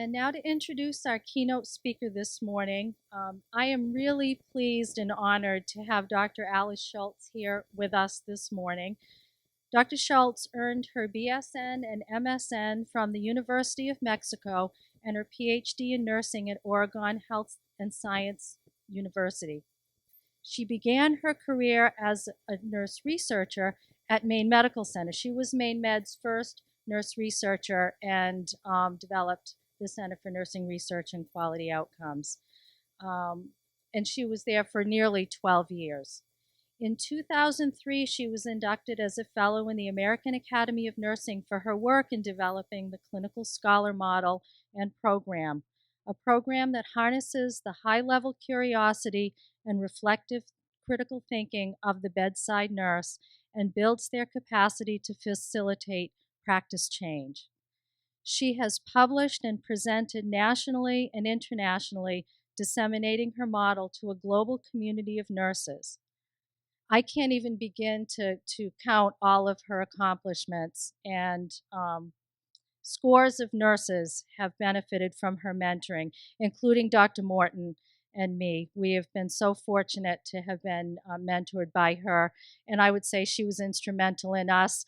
And now to introduce our keynote speaker this morning. I am really pleased and honored to have Dr. Alice Schultz here with us this morning. Dr. Schultz earned her BSN and MSN from the University of Mexico and her PhD in nursing at Oregon Health and Science University. She began her career as a nurse researcher at Maine Medical Center. She was Maine Med's first nurse researcher and developed the Center for Nursing Research and Quality Outcomes. And she was there for nearly 12 years. In 2003, she was inducted as a fellow in the American Academy of Nursing for her work in developing the clinical scholar model and program, a program that harnesses the high-level curiosity and reflective critical thinking of the bedside nurse and builds their capacity to facilitate practice change. She has published and presented nationally and internationally, disseminating her model to a global community of nurses. I can't even begin to count all of her accomplishments, and scores of nurses have benefited from her mentoring, including Dr. Morton and me. We have been so fortunate to have been mentored by her, and I would say she was instrumental in us,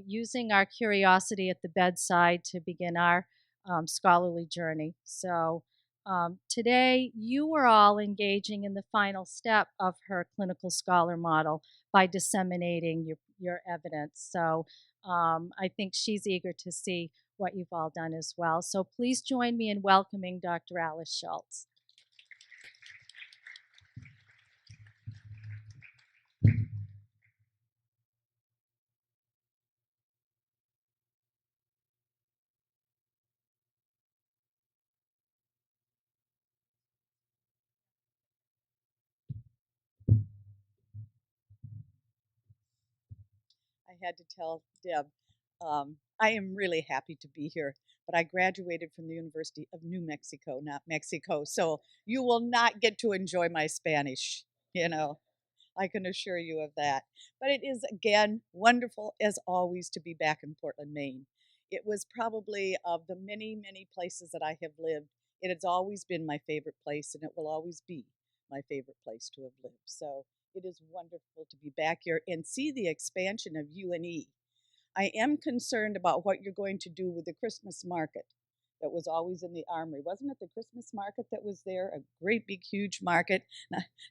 using our curiosity at the bedside to begin our scholarly journey. So today, you are all engaging in the final step of her clinical scholar model by disseminating your evidence. So I think she's eager to see what you've all done as well. So please join me in welcoming Dr. Alice Schultz. I had to tell Deb, I am really happy to be here, but I graduated from the University of New Mexico, not Mexico, so you will not get to enjoy my Spanish, I can assure you of that. But it is, again, wonderful, as always, to be back in Portland, Maine. It was probably, of the many, many places that I have lived, it has always been my favorite place, and it will always be my favorite place to have lived. So it is wonderful to be back here and see the expansion of UNE. I am concerned about what you're going to do with the Christmas market that was always in the Armory. Wasn't it the Christmas market that was there? A great big huge market.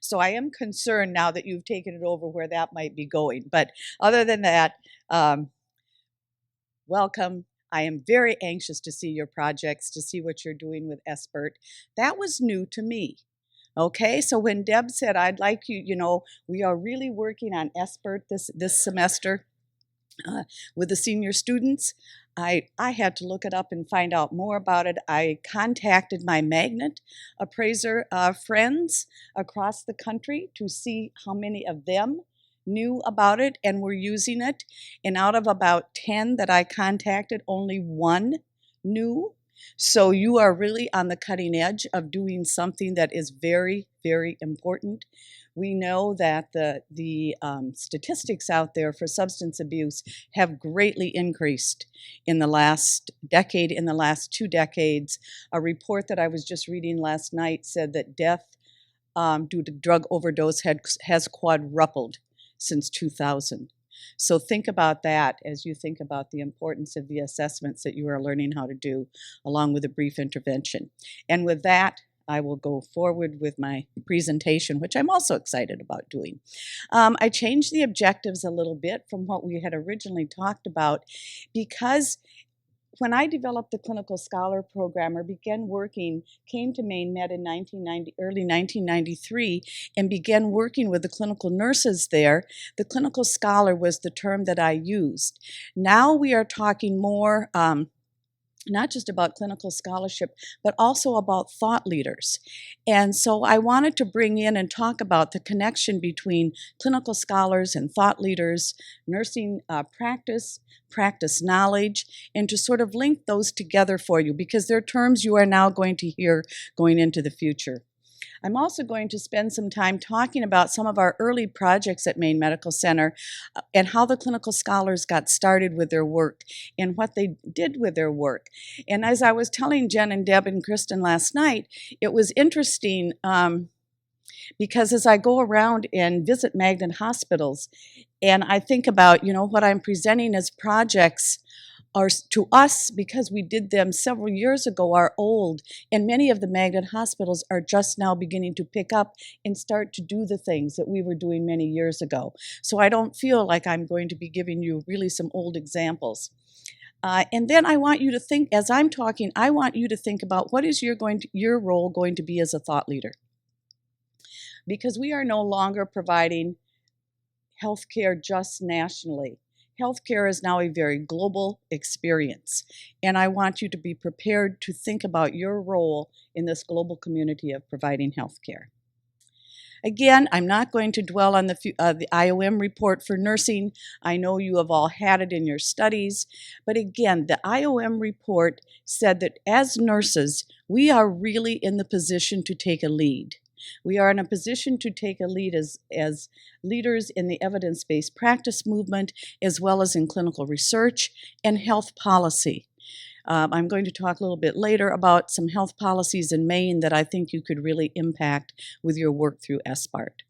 So I am concerned now that you've taken it over where that might be going. But other than that, welcome. I am very anxious to see your projects, to see what you're doing with SBIRT. That was new to me. Okay, so when Deb said, I'd like you, we are really working on SBIRT this semester with the senior students, I had to look it up and find out more about it. I contacted my magnet appraiser friends across the country to see how many of them knew about it and were using it. And out of about 10 that I contacted, only one knew. So you are really on the cutting edge of doing something that is very, very important. We know that the statistics out there for substance abuse have greatly increased in the last decade, in the last 2 decades. A report that I was just reading last night said that death due to drug overdose has quadrupled since 2000. So think about that as you think about the importance of the assessments that you are learning how to do, along with a brief intervention. And with that, I will go forward with my presentation, which I'm also excited about doing. I changed the objectives a little bit from what we had originally talked about, because when I developed the Clinical Scholar Program, or came to Maine Med in early 1993, and began working with the clinical nurses there, the clinical scholar was the term that I used. Now we are talking more not just about clinical scholarship, but also about thought leaders. And so I wanted to bring in and talk about the connection between clinical scholars and thought leaders, nursing practice knowledge, and to sort of link those together for you, because they're terms you are now going to hear going into the future. I'm also going to spend some time talking about some of our early projects at Maine Medical Center and how the clinical scholars got started with their work and what they did with their work. And as I was telling Jen and Deb and Kristen last night, it was interesting because as I go around and visit magnet hospitals and I think about, what I'm presenting as projects are to us, because we did them several years ago, are old, and many of the magnet hospitals are just now beginning to pick up and start to do the things that we were doing many years ago. So I don't feel like I'm going to be giving you really some old examples. And then I want you to think, as I'm talking, I want you to think about what is your role going to be as a thought leader. Because we are no longer providing healthcare just nationally. Healthcare is now a very global experience, and I want you to be prepared to think about your role in this global community of providing healthcare. Again, I'm not going to dwell on the IOM report for nursing. I know you have all had it in your studies, but again, the IOM report said that as nurses, we are really in the position to take a lead. We are in a position to take a lead as leaders in the evidence-based practice movement, as well as in clinical research and health policy. I'm going to talk a little bit later about some health policies in Maine that I think you could really impact with your work through SBIRT.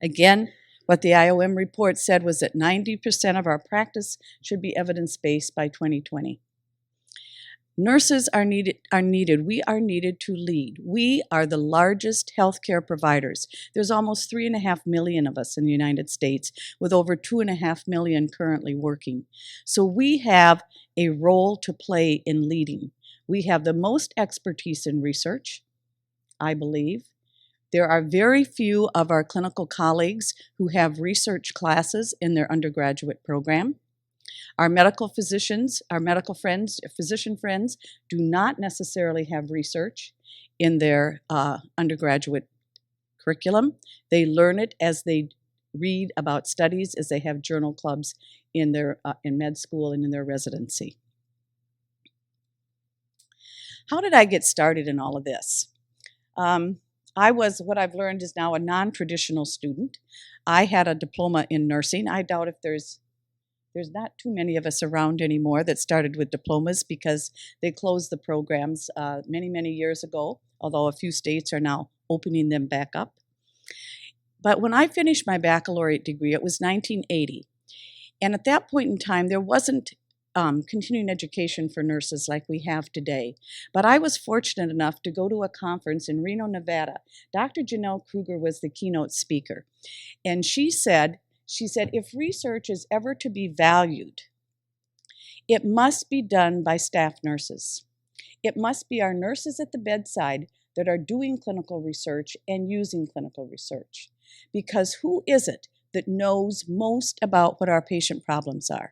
Again, what the IOM report said was that 90% of our practice should be evidence-based by 2020. Nurses are needed. We are needed to lead. We are the largest healthcare providers. There's almost 3.5 million of us in the United States, with over 2.5 million currently working. So we have a role to play in leading. We have the most expertise in research, I believe. There are very few of our clinical colleagues who have research classes in their undergraduate program. Our medical physicians, our medical friends, physician friends, do not necessarily have research in their undergraduate curriculum. They learn it as they read about studies, as they have journal clubs in their in med school and in their residency. How did I get started in all of this? What I've learned is now a non-traditional student. I had a diploma in nursing. I doubt if there's not too many of us around anymore that started with diplomas, because they closed the programs many, many years ago, although a few states are now opening them back up. But when I finished my baccalaureate degree, it was 1980. And at that point in time, there wasn't continuing education for nurses like we have today. But I was fortunate enough to go to a conference in Reno, Nevada. Dr. Janelle Kruger was the keynote speaker. And she said, if research is ever to be valued, it must be done by staff nurses. It must be our nurses at the bedside that are doing clinical research and using clinical research. Because who is it that knows most about what our patient problems are?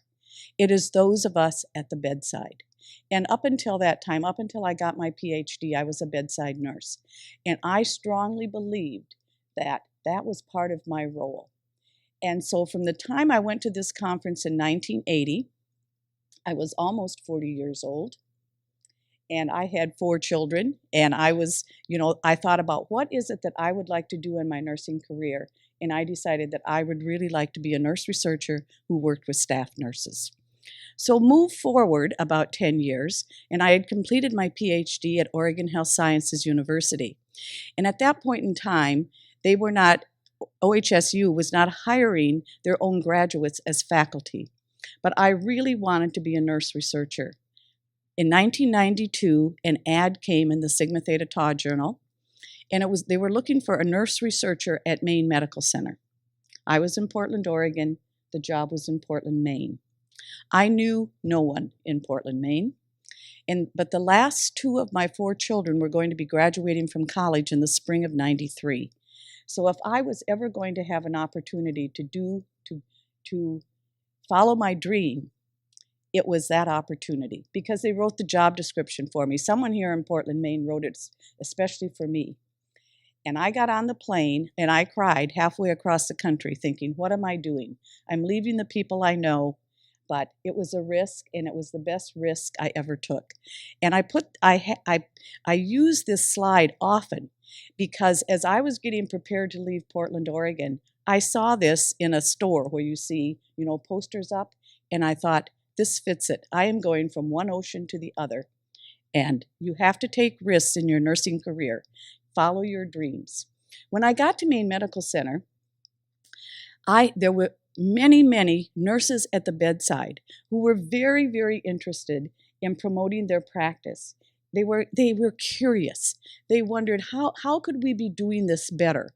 It is those of us at the bedside. And up until that time, up until I got my PhD, I was a bedside nurse. And I strongly believed that that was part of my role. And so from the time I went to this conference in 1980, I was almost 40 years old, and I had 4 children, and I was, I thought about what is it that I would like to do in my nursing career, and I decided that I would really like to be a nurse researcher who worked with staff nurses. So move forward about 10 years, and I had completed my PhD at Oregon Health Sciences University. And at that point in time, OHSU was not hiring their own graduates as faculty, but I really wanted to be a nurse researcher. In 1992, an ad came in the Sigma Theta Tau Journal, and they were looking for a nurse researcher at Maine Medical Center. I was in Portland, Oregon. The job was in Portland, Maine. I knew no one in Portland, Maine, but the last 2 of my 4 children were going to be graduating from college in the spring of '93. So if I was ever going to have an opportunity to follow my dream, it was that opportunity, because they wrote the job description for me. Someone here in Portland, Maine wrote it especially for me. And I got on the plane and I cried halfway across the country thinking, what am I doing? I'm leaving the people I know. but it was a risk, and it was the best risk I ever took. And I use this slide often because as I was getting prepared to leave Portland, Oregon, I saw this in a store where you see, posters up, and I thought, this fits it. I am going from one ocean to the other, and you have to take risks in your nursing career. Follow your dreams. When I got to Maine Medical Center, there were many nurses at the bedside who were very, very interested in promoting their practice. They were curious. They wondered, how could we be doing this better?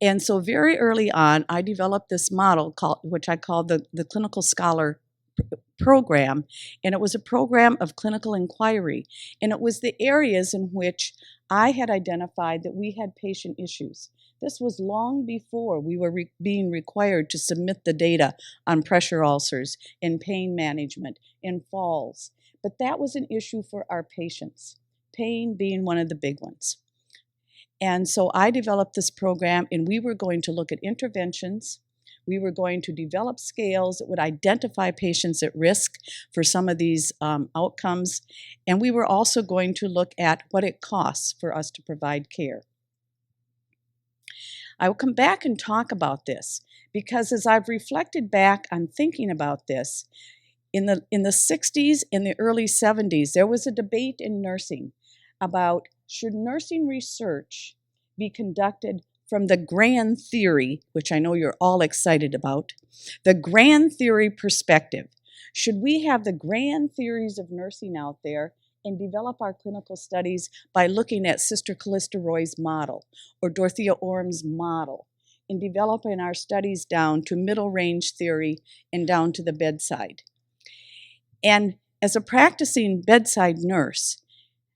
And so very early on, I developed this model which I called the Clinical Scholar program, and it was a program of clinical inquiry, and it was the areas in which I had identified that we had patient issues. This was long before we were being required to submit the data on pressure ulcers, in pain management, in falls, but that was an issue for our patients, pain being one of the big ones. And so I developed this program, and we were going to look at interventions. We were going to develop scales that would identify patients at risk for some of these outcomes. And we were also going to look at what it costs for us to provide care. I will come back and talk about this because as I've reflected back on thinking about this, in the 60s and the early 70s, there was a debate in nursing about should nursing research be conducted from the grand theory, which I know you're all excited about, the grand theory perspective. Should we have the grand theories of nursing out there and develop our clinical studies by looking at Sister Callista Roy's model or Dorothea Orm's model and developing our studies down to middle range theory and down to the bedside? And as a practicing bedside nurse,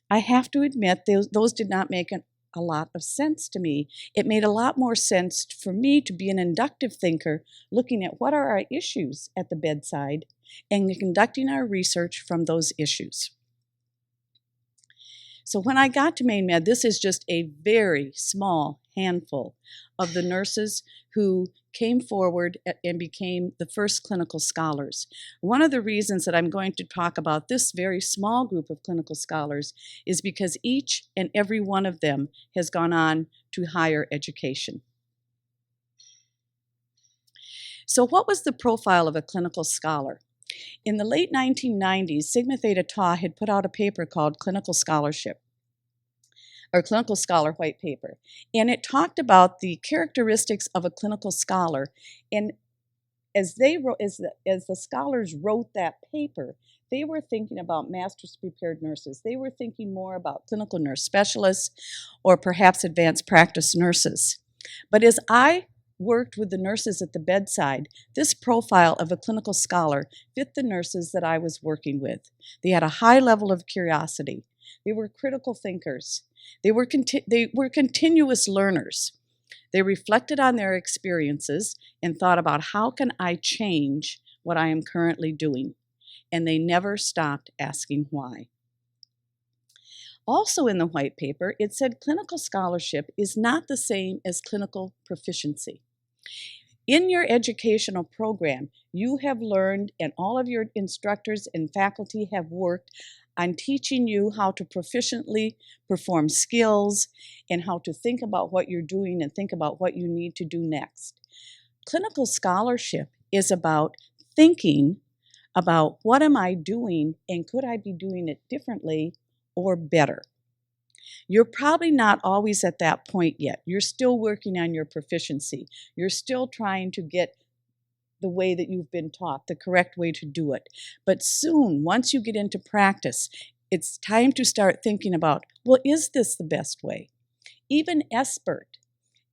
I have to admit those did not make a lot of sense to me. It made a lot more sense for me to be an inductive thinker, looking at what are our issues at the bedside and conducting our research from those issues. So when I got to Maine Med, this is just a very small handful of the nurses who came forward and became the first clinical scholars. One of the reasons that I'm going to talk about this very small group of clinical scholars is because each and every one of them has gone on to higher education. So what was the profile of a clinical scholar? In the late 1990s, Sigma Theta Tau had put out a paper called Clinical Scholarship, or Clinical Scholar White Paper, and it talked about the characteristics of a clinical scholar. And as the scholars wrote that paper, they were thinking about master's prepared nurses. They were thinking more about clinical nurse specialists or perhaps advanced practice nurses. But as I worked with the nurses at the bedside, this profile of a clinical scholar fit the nurses that I was working with. They had a high level of curiosity. They were critical thinkers. They were continuous learners. They reflected on their experiences and thought about how can I change what I am currently doing. And they never stopped asking why. Also in the white paper, it said clinical scholarship is not the same as clinical proficiency. In your educational program, you have learned, and all of your instructors and faculty have worked on teaching you how to proficiently perform skills and how to think about what you're doing and think about what you need to do next. Clinical scholarship is about thinking about what am I doing and could I be doing it differently or better. You're probably not always at that point yet. You're still working on your proficiency. You're still trying to get the way that you've been taught, the correct way to do it. But soon, once you get into practice, it's time to start thinking about, well, is this the best way? Even SBIRT,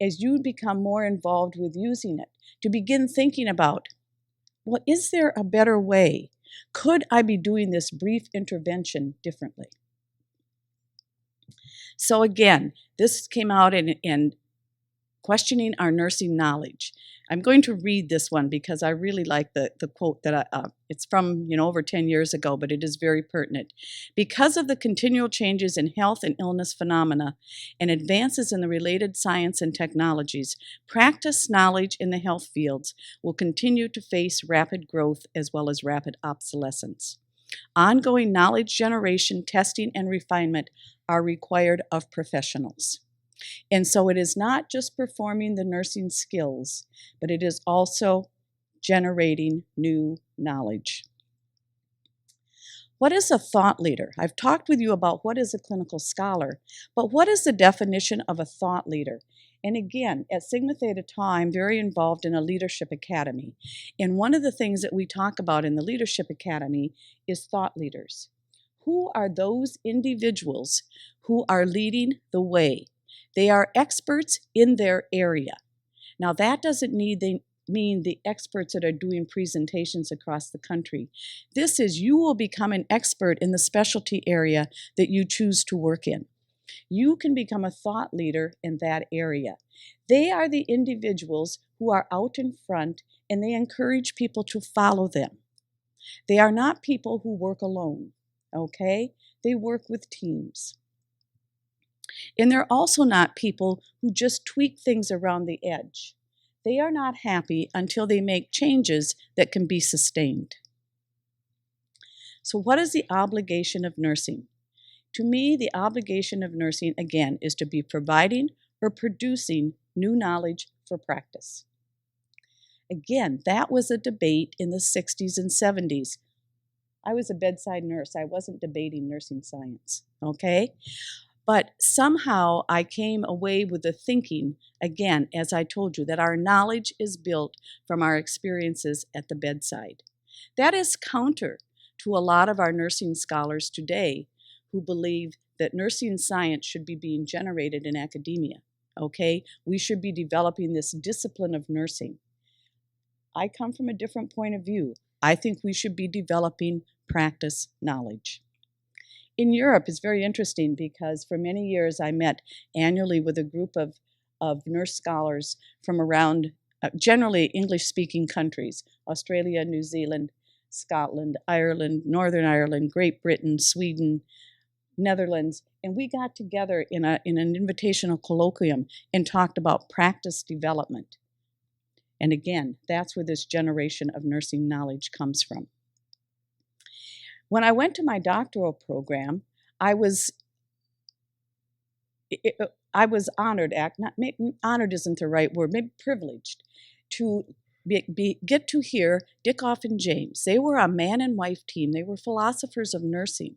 as you become more involved with using it, to begin thinking about, well, is there a better way? Could I be doing this brief intervention differently? So again, this came out in questioning our nursing knowledge. I'm going to read this one because I really like the quote that it's from over 10 years ago, but it is very pertinent. Because of the continual changes in health and illness phenomena and advances in the related science and technologies, practice knowledge in the health fields will continue to face rapid growth as well as rapid obsolescence. Ongoing knowledge generation, testing, and refinement are required of professionals. And so it is not just performing the nursing skills, but it is also generating new knowledge. What is a thought leader? I've talked with you about what is a clinical scholar, but what is the definition of a thought leader? And again, at Sigma Theta Tau, I'm very involved in a leadership academy. And one of the things that we talk about in the leadership academy is thought leaders. Who are those individuals who are leading the way? They are experts in their area. Now, that doesn't mean the experts that are doing presentations across the country. This is you will become an expert in the specialty area that you choose to work in. You can become a thought leader in that area. They are the individuals who are out in front and they encourage people to follow them. They are not people who work alone, okay? They work with teams. And they're also not people who just tweak things around the edge. They are not happy until they make changes that can be sustained. So what is the obligation of nursing? To me, the obligation of nursing, again, is to be providing or producing new knowledge for practice. Again, that was a debate in the 60s and 70s. I was a bedside nurse. I wasn't debating nursing science, okay? But somehow I came away with the thinking, again, as I told you, that our knowledge is built from our experiences at the bedside. That is counter to a lot of our nursing scholars today who believe that nursing science should be being generated in academia, okay? We should be developing this discipline of nursing. I come from a different point of view. I think we should be developing practice knowledge. In Europe, it's very interesting because for many years I met annually with a group of nurse scholars from around generally English-speaking countries, Australia, New Zealand, Scotland, Ireland, Northern Ireland, Great Britain, Sweden, Netherlands, and we got together in an invitational colloquium and talked about practice development. And again, that's where this generation of nursing knowledge comes from. When I went to my doctoral program, I was honored, honored isn't the right word, maybe privileged, to get to hear Dickoff and James. They were a man and wife team. They were philosophers of nursing.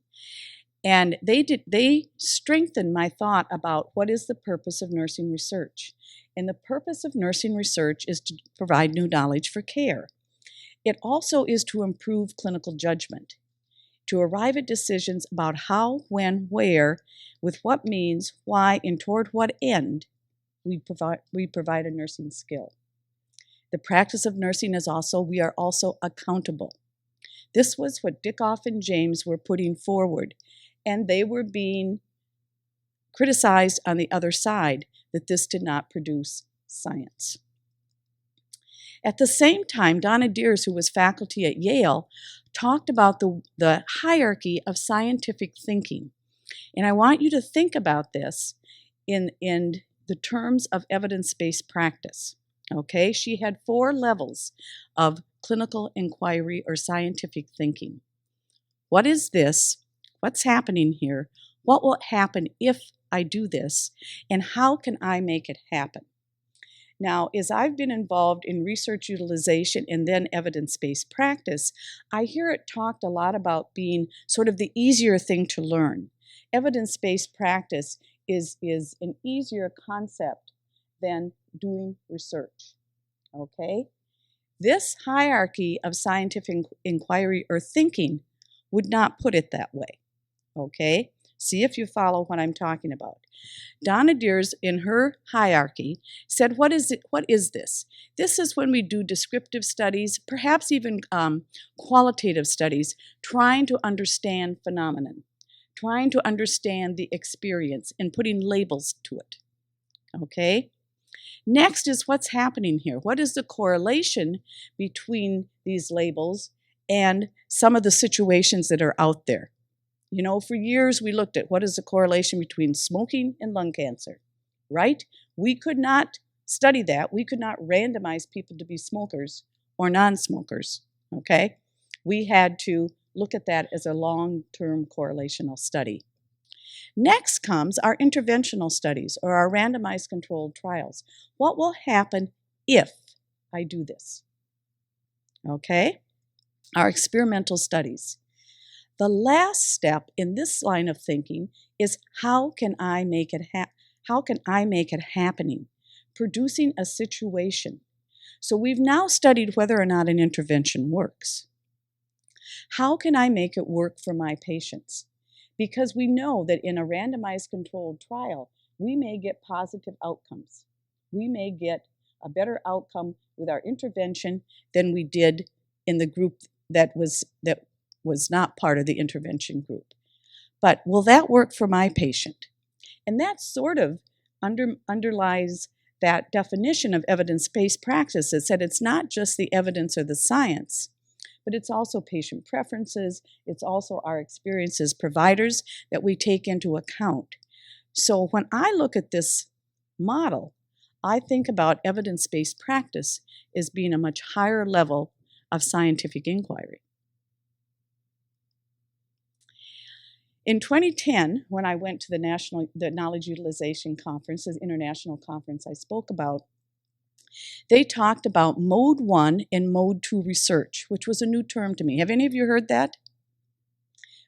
And they strengthened my thought about what is the purpose of nursing research. And the purpose of nursing research is to provide new knowledge for care. It also is to improve clinical judgment, to arrive at decisions about how, when, where, with what means, why, and toward what end we provide a nursing skill. The practice of nursing is also, we are also accountable. This was what Dickoff and James were putting forward, and they were being criticized on the other side that this did not produce science. At the same time, Donna Deers, who was faculty at Yale, talked about the hierarchy of scientific thinking. And I want you to think about this in the terms of evidence-based practice. Okay, she had 4 levels of clinical inquiry or scientific thinking. What is this? What's happening here? What will happen if I do this? And how can I make it happen? Now, as I've been involved in research utilization and then evidence-based practice, I hear it talked a lot about being sort of the easier thing to learn. Evidence-based practice is an easier concept than doing research, okay? This hierarchy of scientific inquiry or thinking would not put it that way, okay? See if you follow what I'm talking about. Donna Deers, in her hierarchy, said, what is it? What is this? This is when we do descriptive studies, perhaps even qualitative studies, trying to understand phenomenon, trying to understand the experience and putting labels to it, okay? Next is what's happening here. What is the correlation between these labels and some of the situations that are out there? You know, for years we looked at what is the correlation between smoking and lung cancer, right? We could not study that. We could not randomize people to be smokers or non-smokers, okay? We had to look at that as a long-term correlational study. Next comes our interventional studies or our randomized controlled trials. What will happen if I do this? Okay? Our experimental studies. The last step in this line of thinking is how can I make it happening? Producing a situation. So we've now studied whether or not an intervention works. How can I make it work for my patients? Because we know that in a randomized controlled trial, we may get positive outcomes. We may get a better outcome with our intervention than we did in the group that was not part of the intervention group. But will that work for my patient? And that sort of underlies that definition of evidence-based practice that said it's not just the evidence or the science, but it's also patient preferences, it's also our experience as providers that we take into account. So when I look at this model, I think about evidence-based practice as being a much higher level of scientific inquiry. In 2010, when I went to the Knowledge Utilization Conference, the international conference I spoke about, they talked about Mode 1 and Mode 2 research, which was a new term to me. Have any of you heard that?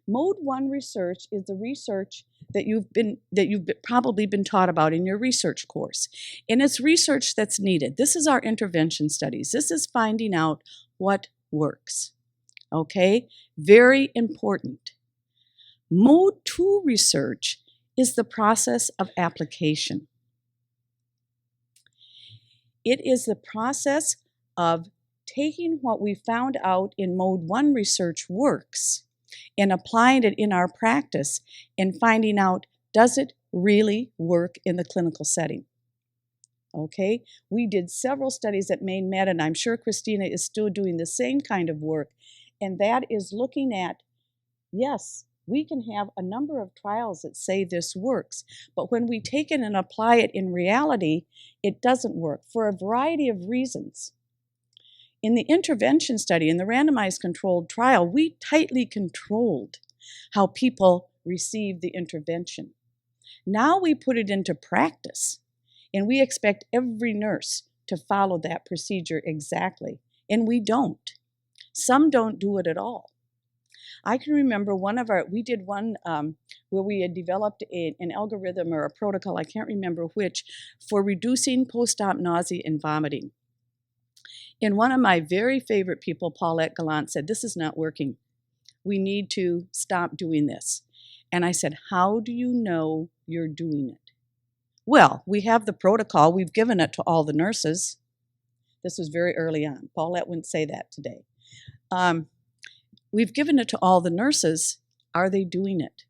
Mode 1 research is the research that you've probably been taught about in your research course. And it's research that's needed. This is our intervention studies. This is finding out what works. Okay? Very important. Mode 2 research is the process of application. It is the process of taking what we found out in Mode 1 research works and applying it in our practice and finding out, does it really work in the clinical setting? Okay, we did several studies at Maine Med, and I'm sure Christina is still doing the same kind of work, and that is looking at, yes, we can have a number of trials that say this works, but when we take it and apply it in reality, it doesn't work for a variety of reasons. In the intervention study, in the randomized controlled trial, we tightly controlled how people received the intervention. Now we put it into practice, and we expect every nurse to follow that procedure exactly, and we don't. Some don't do it at all. I can remember we did one where we had developed an algorithm or a protocol, I can't remember which, for reducing post-op nausea and vomiting. And one of my very favorite people, Paulette Gallant, said, this is not working. We need to stop doing this. And I said, how do you know you're doing it? Well, we have the protocol. We've given it to all the nurses. This was very early on. Paulette wouldn't say that today. We've given it to all the nurses. Are they doing it?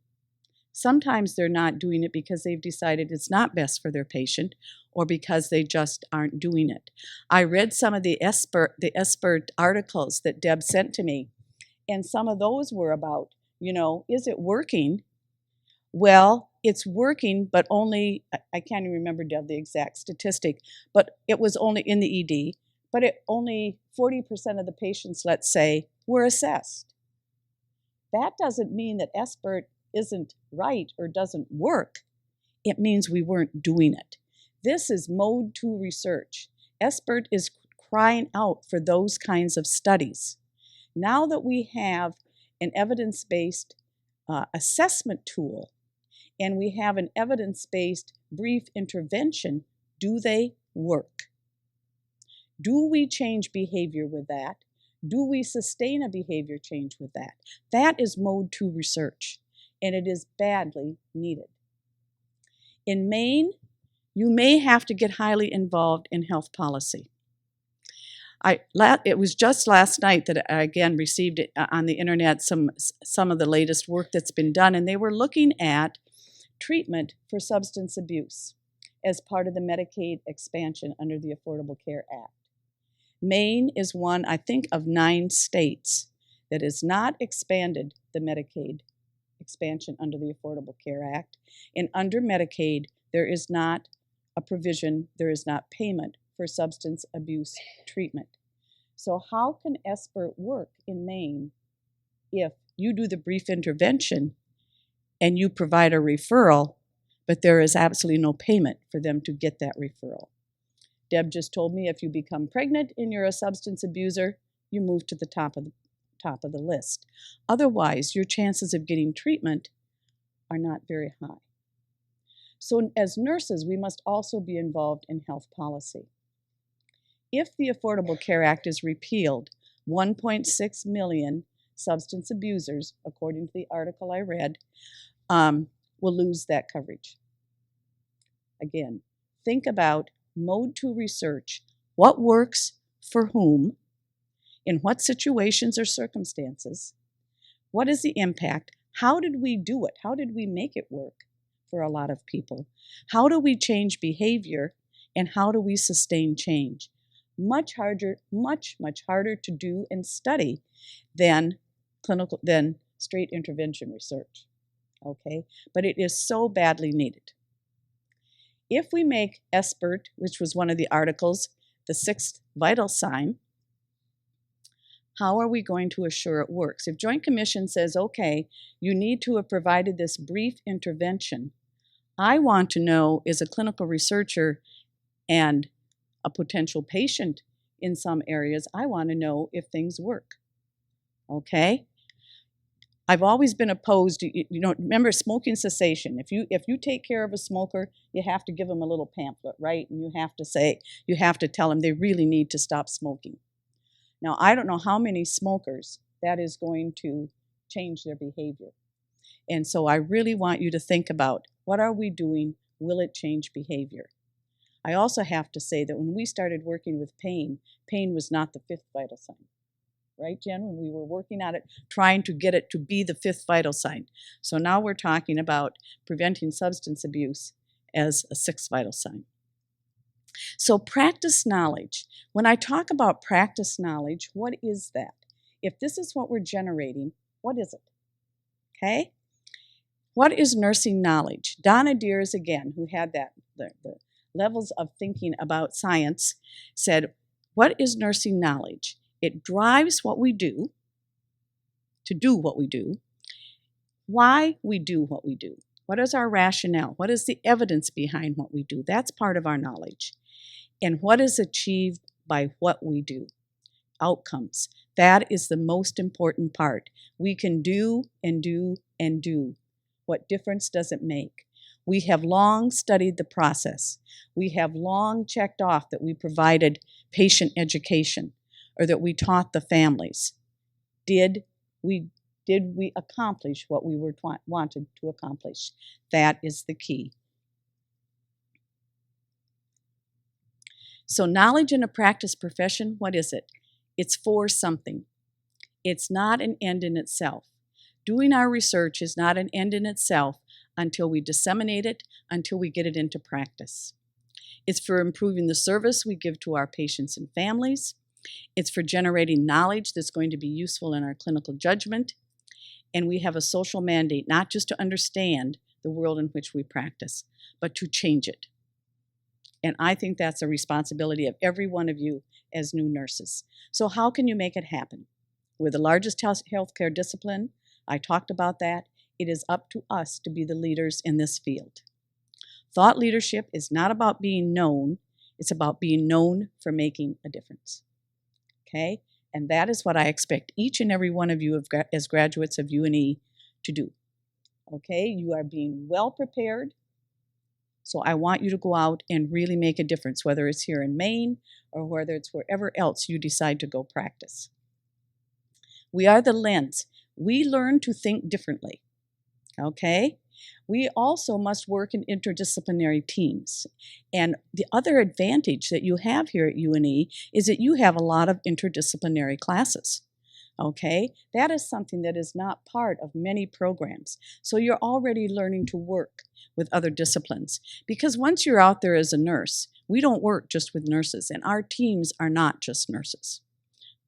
Sometimes they're not doing it because they've decided it's not best for their patient or because they just aren't doing it. I read some of the expert articles that Deb sent to me, and some of those were about, is it working? Well, it's working, but only, I can't even remember, Deb, the exact statistic, but it was only in the ED, but only 40% of the patients, let's say, were assessed. That doesn't mean that SBIRT isn't right or doesn't work. It means we weren't doing it. This is Mode 2 research. SBIRT is crying out for those kinds of studies. Now that we have an evidence-based assessment tool and we have an evidence-based brief intervention, do they work? Do we change behavior with that? Do we sustain a behavior change with that? That is Mode 2 research, and it is badly needed. In Maine, you may have to get highly involved in health policy. It was just last night that I again received it on the internet some of the latest work that's been done, and they were looking at treatment for substance abuse. as part of the Medicaid expansion under the Affordable Care Act. Maine is one, I think, of 9 states that has not expanded the Medicaid expansion under the Affordable Care Act. And under Medicaid, there is not a provision, there is not payment for substance abuse treatment. So how can SBIRT work in Maine if you do the brief intervention and you provide a referral, but there is absolutely no payment for them to get that referral? Deb just told me if you become pregnant and you're a substance abuser, you move to the top of the list. Otherwise, your chances of getting treatment are not very high. So as nurses, we must also be involved in health policy. If the Affordable Care Act is repealed, 1.6 million substance abusers, according to the article I read, will lose that coverage. Again, think about mode 2 research. What works for whom? In what situations or circumstances? What is the impact? How did we do it? How did we make it work for a lot of people? How do we change behavior? And how do we sustain change? Much harder to do and study than straight intervention research. Okay, but it is so badly needed. If we make SBIRT, which was one of the articles, the 6th vital sign, how are we going to assure it works? If Joint Commission says, okay, you need to have provided this brief intervention, I want to know, as a clinical researcher and a potential patient in some areas, I want to know if things work. Okay? I've always been opposed to, remember smoking cessation. If you take care of a smoker, you have to give them a little pamphlet, right? And you have to tell them they really need to stop smoking. Now, I don't know how many smokers that is going to change their behavior. And so I really want you to think about, what are we doing? Will it change behavior? I also have to say that when we started working with pain, pain was not the 5th vital sign. Right, Jen? When we were working on it, trying to get it to be the 5th vital sign. So now we're talking about preventing substance abuse as a 6th vital sign. So practice knowledge. When I talk about practice knowledge, what is that? If this is what we're generating, what is it? Okay? What is nursing knowledge? Donna Deers, again, who had the levels of thinking about science, said, what is nursing knowledge? It drives what we do, to do what we do, why we do what we do. What is our rationale? What is the evidence behind what we do? That's part of our knowledge. And what is achieved by what we do? Outcomes. That is the most important part. We can do and do and do. What difference does it make? We have long studied the process. We have long checked off that we provided patient education, or that we taught the families. Did we accomplish what we wanted to accomplish? That is the key. So knowledge in a practice profession, what is it? It's for something. It's not an end in itself. Doing our research is not an end in itself until we disseminate it, until we get it into practice. It's for improving the service we give to our patients and families. It's for generating knowledge that's going to be useful in our clinical judgment. And we have a social mandate, not just to understand the world in which we practice, but to change it. And I think that's a responsibility of every one of you as new nurses. So how can you make it happen? We're the largest healthcare discipline. I talked about that. It is up to us to be the leaders in this field. Thought leadership is not about being known. It's about being known for making a difference. Okay? And that is what I expect each and every one of you as graduates of UNE to do. Okay? You are being well prepared. So I want you to go out and really make a difference, whether it's here in Maine or whether it's wherever else you decide to go practice. We are the lens. We learn to think differently. Okay? We also must work in interdisciplinary teams. And the other advantage that you have here at UNE is that you have a lot of interdisciplinary classes. Okay, that is something that is not part of many programs. So you're already learning to work with other disciplines, because once you're out there as a nurse, we don't work just with nurses, and our teams are not just nurses.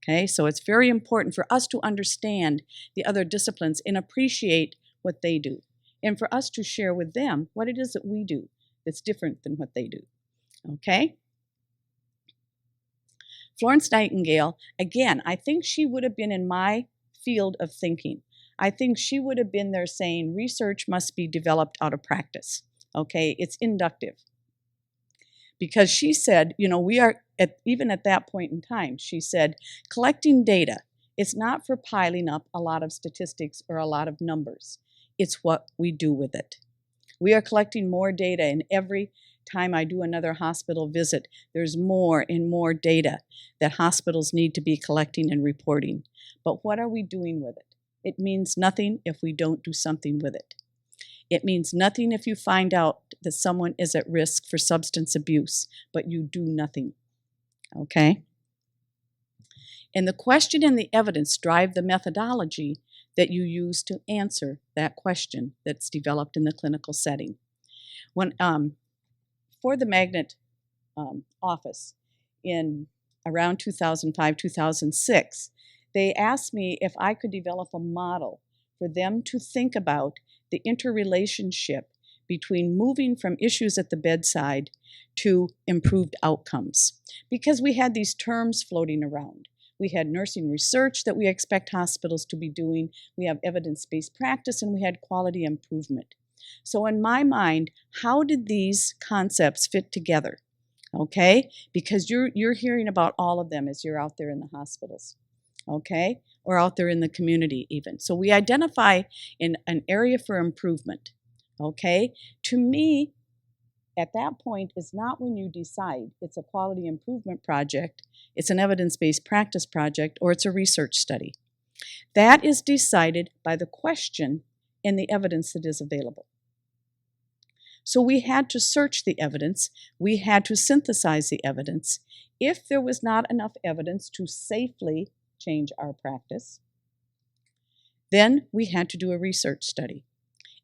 Okay, so it's very important for us to understand the other disciplines and appreciate what they do, and for us to share with them what it is that we do that's different than what they do. Okay? Florence Nightingale, again, I think she would have been in my field of thinking. I think she would have been there saying research must be developed out of practice. Okay, it's inductive. Because she said, we are, even at that point in time, she said, collecting data, it's not for piling up a lot of statistics or a lot of numbers. It's what we do with it. We are collecting more data, and every time I do another hospital visit, there's more and more data that hospitals need to be collecting and reporting. But what are we doing with it? It means nothing if we don't do something with it. It means nothing if you find out that someone is at risk for substance abuse, but you do nothing. Okay? And the question and the evidence drive the methodology that you use to answer that question that's developed in the clinical setting. When for the magnet office in around 2005, 2006, they asked me if I could develop a model for them to think about the interrelationship between moving from issues at the bedside to improved outcomes. Because we had these terms floating around. We had nursing research that we expect hospitals to be doing, we have evidence-based practice, and we had quality improvement. So in my mind, how did these concepts fit together? Okay, because you're hearing about all of them as you're out there in the hospitals, okay, or out there in the community even. So we identify in an area for improvement, okay? To me, at that point is not when you decide it's a quality improvement project, it's an evidence-based practice project, or it's a research study. That is decided by the question and the evidence that is available. So we had to search the evidence, we had to synthesize the evidence. If there was not enough evidence to safely change our practice, then we had to do a research study.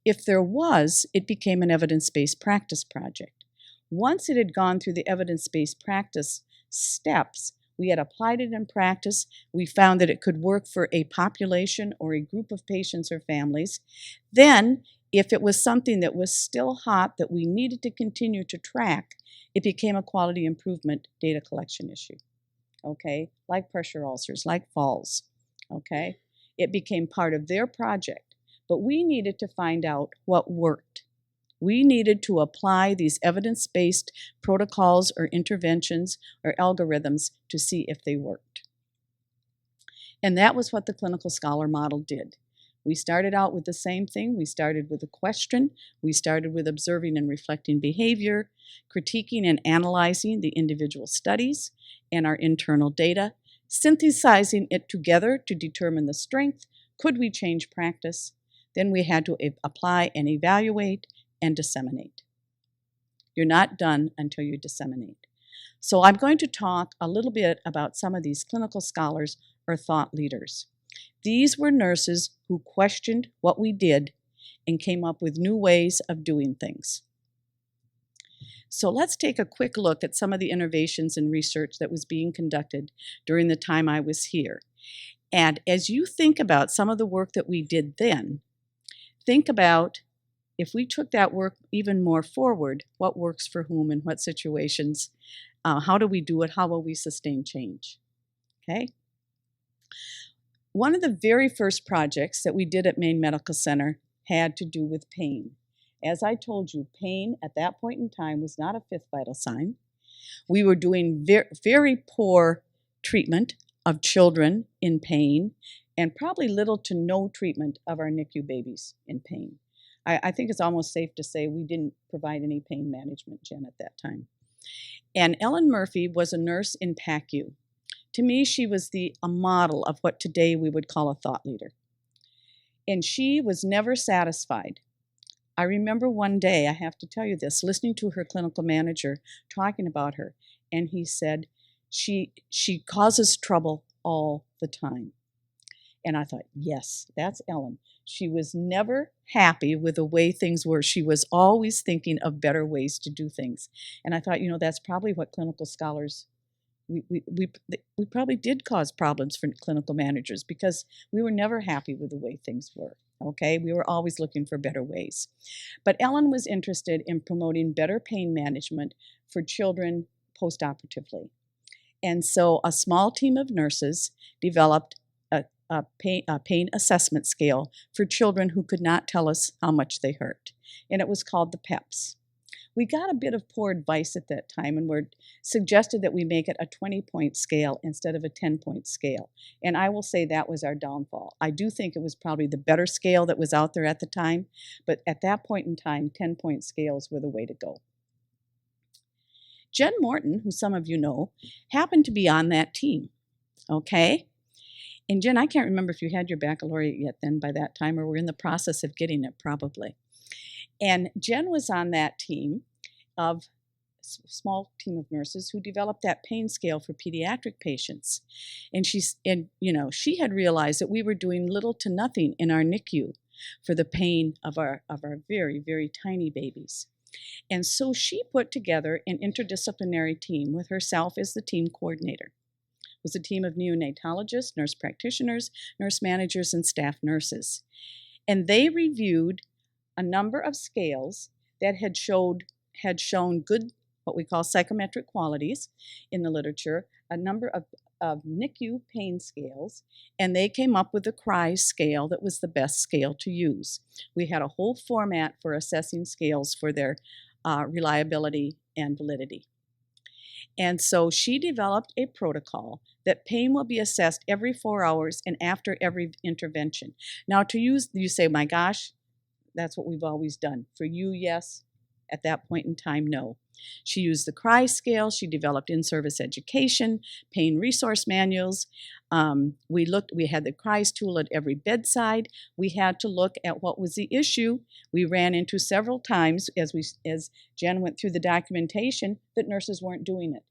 If there was, it became an evidence-based practice project. Once it had gone through the evidence-based practice steps, we had applied it in practice, we found that it could work for a population or a group of patients or families. Then, if it was something that was still hot that we needed to continue to track, it became a quality improvement data collection issue, okay? Like pressure ulcers, like falls, okay? It became part of their project, but we needed to find out what worked. We needed to apply these evidence-based protocols or interventions or algorithms to see if they worked. And that was what the clinical scholar model did. We started out with the same thing. We started with a question. We started with observing and reflecting behavior, critiquing and analyzing the individual studies and our internal data, synthesizing it together to determine the strength. Could we change practice? Then we had to apply and evaluate and disseminate. You're not done until you disseminate. So I'm going to talk a little bit about some of these clinical scholars or thought leaders. These were nurses who questioned what we did and came up with new ways of doing things. So let's take a quick look at some of the innovations and research that was being conducted during the time I was here. And as you think about some of the work that we did then, think about if we took that work even more forward, what works for whom in what situations, how do we do it, how will we sustain change, okay? One of the very first projects that we did at Maine Medical Center had to do with pain. As I told you, pain at that point in time was not a fifth vital sign. We were doing very poor treatment of children in pain and probably little to no treatment of our NICU babies in pain. I think it's almost safe to say we didn't provide any pain management, Jen, at that time. And Ellen Murphy was a nurse in PACU. To me, she was a model of what today we would call a thought leader. And she was never satisfied. I remember one day, I have to tell you this, listening to her clinical manager talking about her, and he said, she causes trouble all the time. And I thought, yes, that's Ellen. She was never happy with the way things were. She was always thinking of better ways to do things. And I thought, that's probably what clinical scholars, we probably did cause problems for clinical managers because we were never happy with the way things were. Okay, we were always looking for better ways. But Ellen was interested in promoting better pain management for children postoperatively. And so a small team of nurses developed a pain assessment scale for children who could not tell us how much they hurt. And it was called the PEPS. We got a bit of poor advice at that time and were suggested that we make it a 20-point scale instead of a 10-point scale. And I will say that was our downfall. I do think it was probably the better scale that was out there at the time, but at that point in time, 10-point scales were the way to go. Jen Morton, who some of you know, happened to be on that team, okay? And Jen, I can't remember if you had your baccalaureate yet then by that time, or were in the process of getting it probably. And Jen was on that team of small team of nurses who developed that pain scale for pediatric patients. And she had realized that we were doing little to nothing in our NICU for the pain of our very, very tiny babies. And so she put together an interdisciplinary team with herself as the team coordinator. It was a team of neonatologists, nurse practitioners, nurse managers, and staff nurses. And they reviewed a number of scales that had shown good, what we call psychometric qualities in the literature, a number of NICU pain scales, and they came up with the CRI scale that was the best scale to use. We had a whole format for assessing scales for their reliability and validity. And so she developed a protocol that pain will be assessed every 4 hours and after every intervention. Now you say, my gosh, that's what we've always done. For you, yes. At that point in time, no. She used the CRI scale. She developed in-service education, pain resource manuals. We had the CRIs tool at every bedside. We had to look at what was the issue. We ran into several times as Jen went through the documentation that nurses weren't doing it.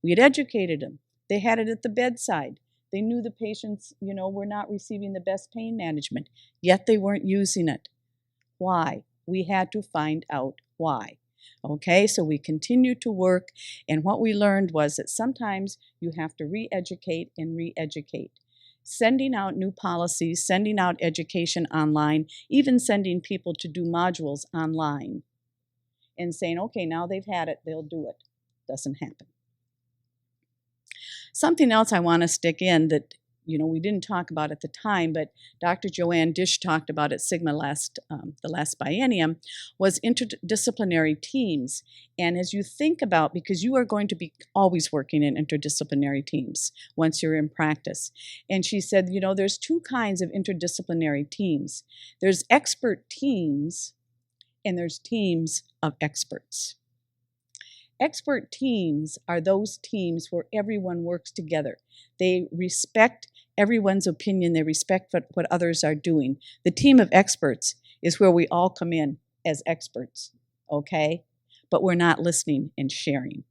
We had educated them. They had it at the bedside. They knew the patients, were not receiving the best pain management, yet they weren't using it. Why? We had to find out why. Okay, so we continued to work, and what we learned was that sometimes you have to re-educate and re-educate. Sending out new policies, sending out education online, even sending people to do modules online, and saying, okay, now they've had it, they'll do it. Doesn't happen. Something else I want to stick in that we didn't talk about at the time, but Dr. Joanne Dish talked about at Sigma the last biennium, was interdisciplinary teams. And as you think about, because you are going to be always working in interdisciplinary teams once you're in practice. And she said, there's two kinds of interdisciplinary teams. There's expert teams, and there's teams of experts. Expert teams are those teams where everyone works together. They respect everyone's opinion. They respect what others are doing. The team of experts is where we all come in as experts, okay? But we're not listening and sharing.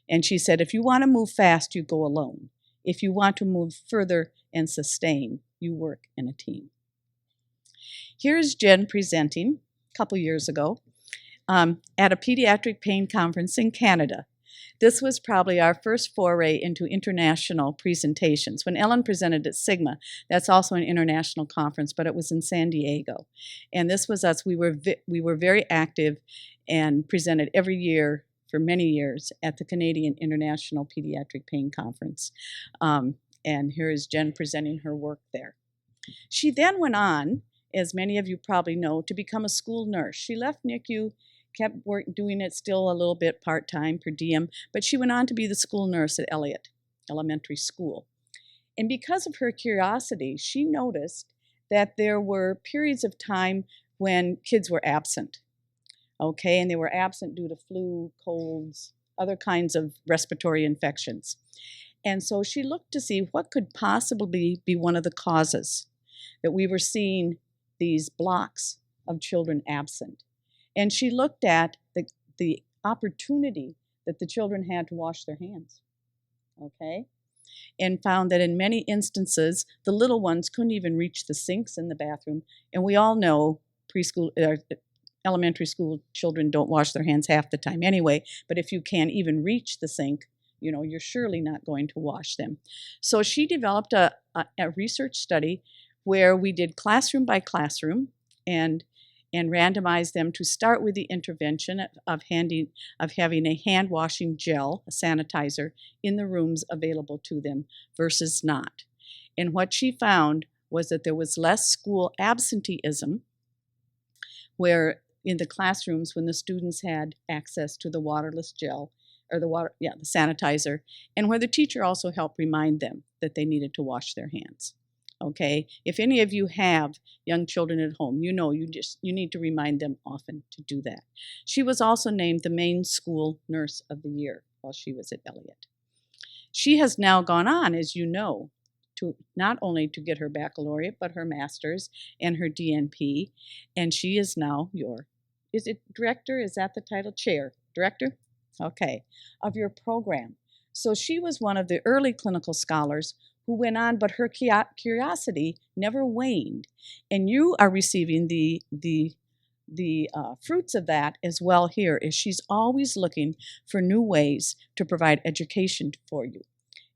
And she said, if you want to move fast, you go alone. If you want to move further and sustain, you work in a team. Here's Jen presenting a couple years ago. At a pediatric pain conference in Canada. This was probably our first foray into international presentations. When Ellen presented at Sigma, that's also an international conference, but it was in San Diego. And this was us. We were very active and presented every year for many years at the Canadian International Pediatric Pain Conference. And here is Jen presenting her work there. She then went on, as many of you probably know, to become a school nurse. She left NICU, kept doing it still a little bit part-time, per diem, but she went on to be the school nurse at Elliott Elementary School. And because of her curiosity, she noticed that there were periods of time when kids were absent, okay? And they were absent due to flu, colds, other kinds of respiratory infections. And so she looked to see what could possibly be one of the causes that we were seeing these blocks of children absent. And she looked at the opportunity that the children had to wash their hands, okay? and found that in many instances, the little ones couldn't even reach the sinks in the bathroom. And we all know elementary school children don't wash their hands half the time anyway, but if you can't even reach the sink, you're surely not going to wash them. So she developed a research study where we did classroom by classroom and randomized them to start with the intervention of having a hand washing gel, a sanitizer, in the rooms available to them versus not. And what she found was that there was less school absenteeism where in the classrooms when the students had access to the waterless gel or the sanitizer, and where the teacher also helped remind them that they needed to wash their hands. Okay, if any of you have young children at home, you need to remind them often to do that. She was also named the Maine School Nurse of the Year while she was at Elliott. She has now gone on, as you know, to not only to get her baccalaureate, but her master's and her DNP, and she is now is it director? Is that the title? Chair? Director? Okay, of your program. So she was one of the early clinical scholars who went on, but her curiosity never waned. And you are receiving the fruits of that as well here, is she's always looking for new ways to provide education for you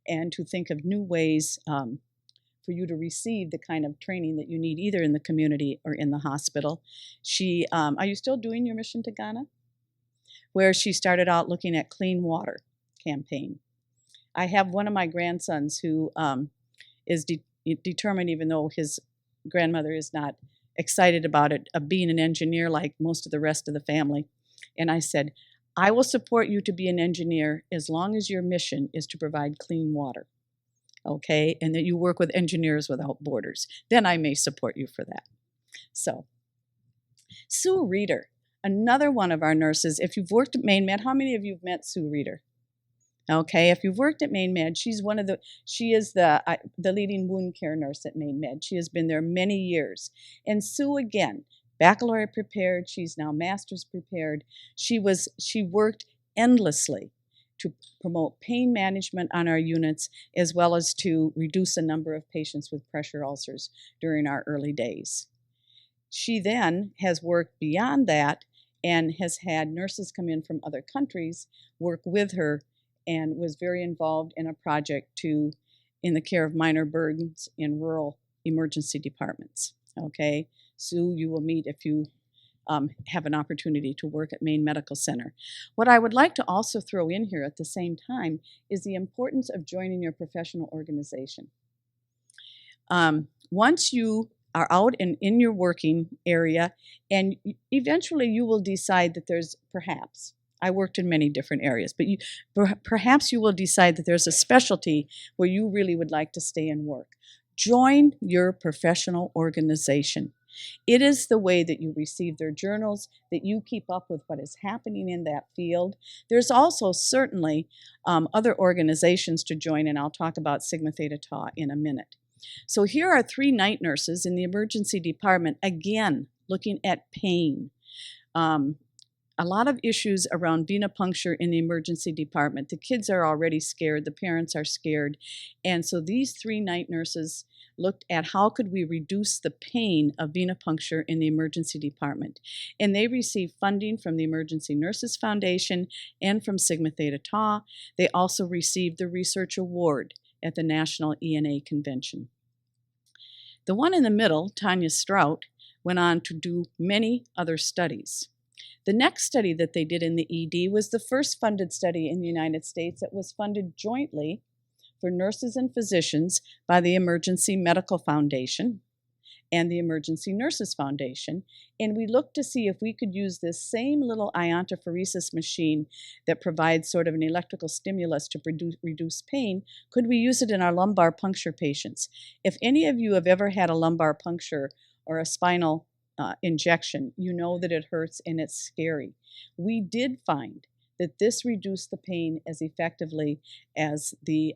and to think of new ways for you to receive the kind of training that you need either in the community or in the hospital. She, are you still doing your mission to Ghana? Where she started out looking at clean water campaign. I have one of my grandsons who is determined, even though his grandmother is not excited about it, of being an engineer like most of the rest of the family. And I said, I will support you to be an engineer as long as your mission is to provide clean water, okay? And that you work with Engineers Without Borders. Then I may support you for that. So, Sue Reeder, another one of our nurses. If you've worked at Maine Med, how many of you have met Sue Reeder? Okay, if you've worked at Maine Med, she is the leading wound care nurse at Maine Med. She has been there many years. And Sue, again, baccalaureate prepared, she's now master's prepared. She worked endlessly to promote pain management on our units, as well as to reduce the number of patients with pressure ulcers during our early days. She then has worked beyond that and has had nurses come in from other countries work with her, and was very involved in a project in the care of minor burdens in rural emergency departments. Okay, Sue, you will meet if you have an opportunity to work at Maine Medical Center. What I would like to also throw in here at the same time is the importance of joining your professional organization. Once you are out in your working area, and eventually you will decide that there's perhaps, I worked in many different areas, but perhaps you will decide that there's a specialty where you really would like to stay and work. Join your professional organization. It is the way that you receive their journals, that you keep up with what is happening in that field. There's also certainly other organizations to join, and I'll talk about Sigma Theta Tau in a minute. So here are 3 night nurses in the emergency department, again, looking at pain. A lot of issues around venipuncture in the emergency department. The kids are already scared, the parents are scared, and so these 3 night nurses looked at how could we reduce the pain of venipuncture in the emergency department. And they received funding from the Emergency Nurses Foundation and from Sigma Theta Tau. They also received the Research Award at the National ENA Convention. The one in the middle, Tanya Strout, went on to do many other studies. The next study that they did in the ED was the first funded study in the United States that was funded jointly for nurses and physicians by the Emergency Medical Foundation and the Emergency Nurses Foundation. And we looked to see if we could use this same little iontophoresis machine that provides sort of an electrical stimulus to reduce pain, could we use it in our lumbar puncture patients? If any of you have ever had a lumbar puncture or a spinal injection, you know that it hurts and it's scary. We did find that this reduced the pain as effectively as the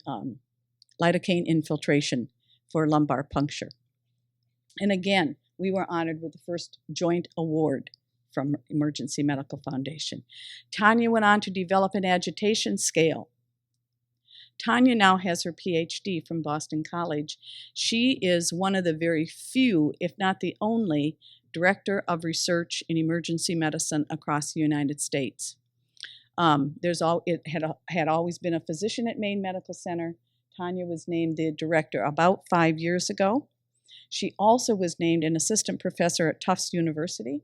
lidocaine infiltration for lumbar puncture. And again, we were honored with the first joint award from Emergency Medical Foundation. Tanya went on to develop an agitation scale Tanya now has her PhD from Boston College. She is one of the very few, if not the only, director of research in emergency medicine across the United States. It had always been a physician at Maine Medical Center. Tanya was named the director about 5 years ago. She also was named an assistant professor at Tufts University,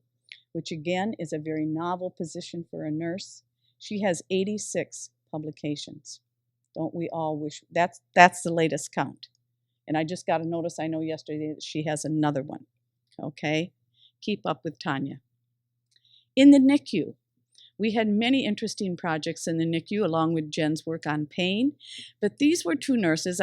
which again is a very novel position for a nurse. She has 86 publications. Don't we all wish? That's the latest count. And I just got a notice, I know yesterday, that she has another one. Okay? Keep up with Tanya. In the NICU, we had many interesting projects in the NICU along with Jen's work on pain, but these were two nurses.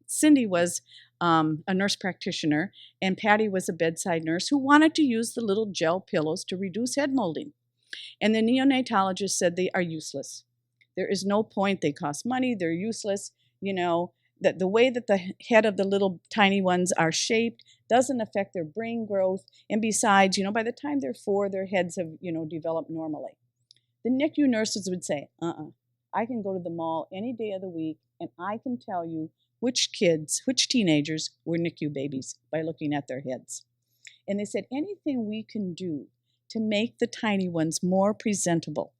Cindy was a nurse practitioner, and Patty was a bedside nurse who wanted to use the little gel pillows to reduce head molding. And the neonatologist said they are useless. There is no point. They cost money. They're useless. You know, that the way that the head of the little tiny ones are shaped doesn't affect their brain growth. And besides, by the time they're 4, their heads have, developed normally. The NICU nurses would say, I can go to the mall any day of the week and I can tell you which teenagers were NICU babies by looking at their heads. And they said, anything we can do to make the tiny ones more presentable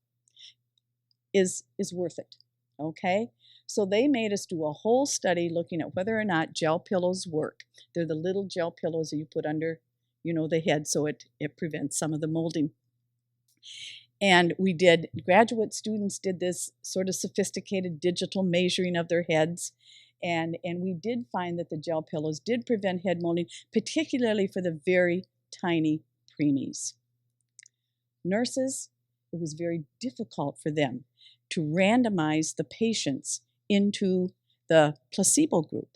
is worth it, okay? So they made us do a whole study looking at whether or not gel pillows work. They're the little gel pillows that you put under, the head so it prevents some of the molding. And graduate students did this sort of sophisticated digital measuring of their heads. And we did find that the gel pillows did prevent head molding, particularly for the very tiny preemies. Nurses, it was very difficult for them to randomize the patients into the placebo group,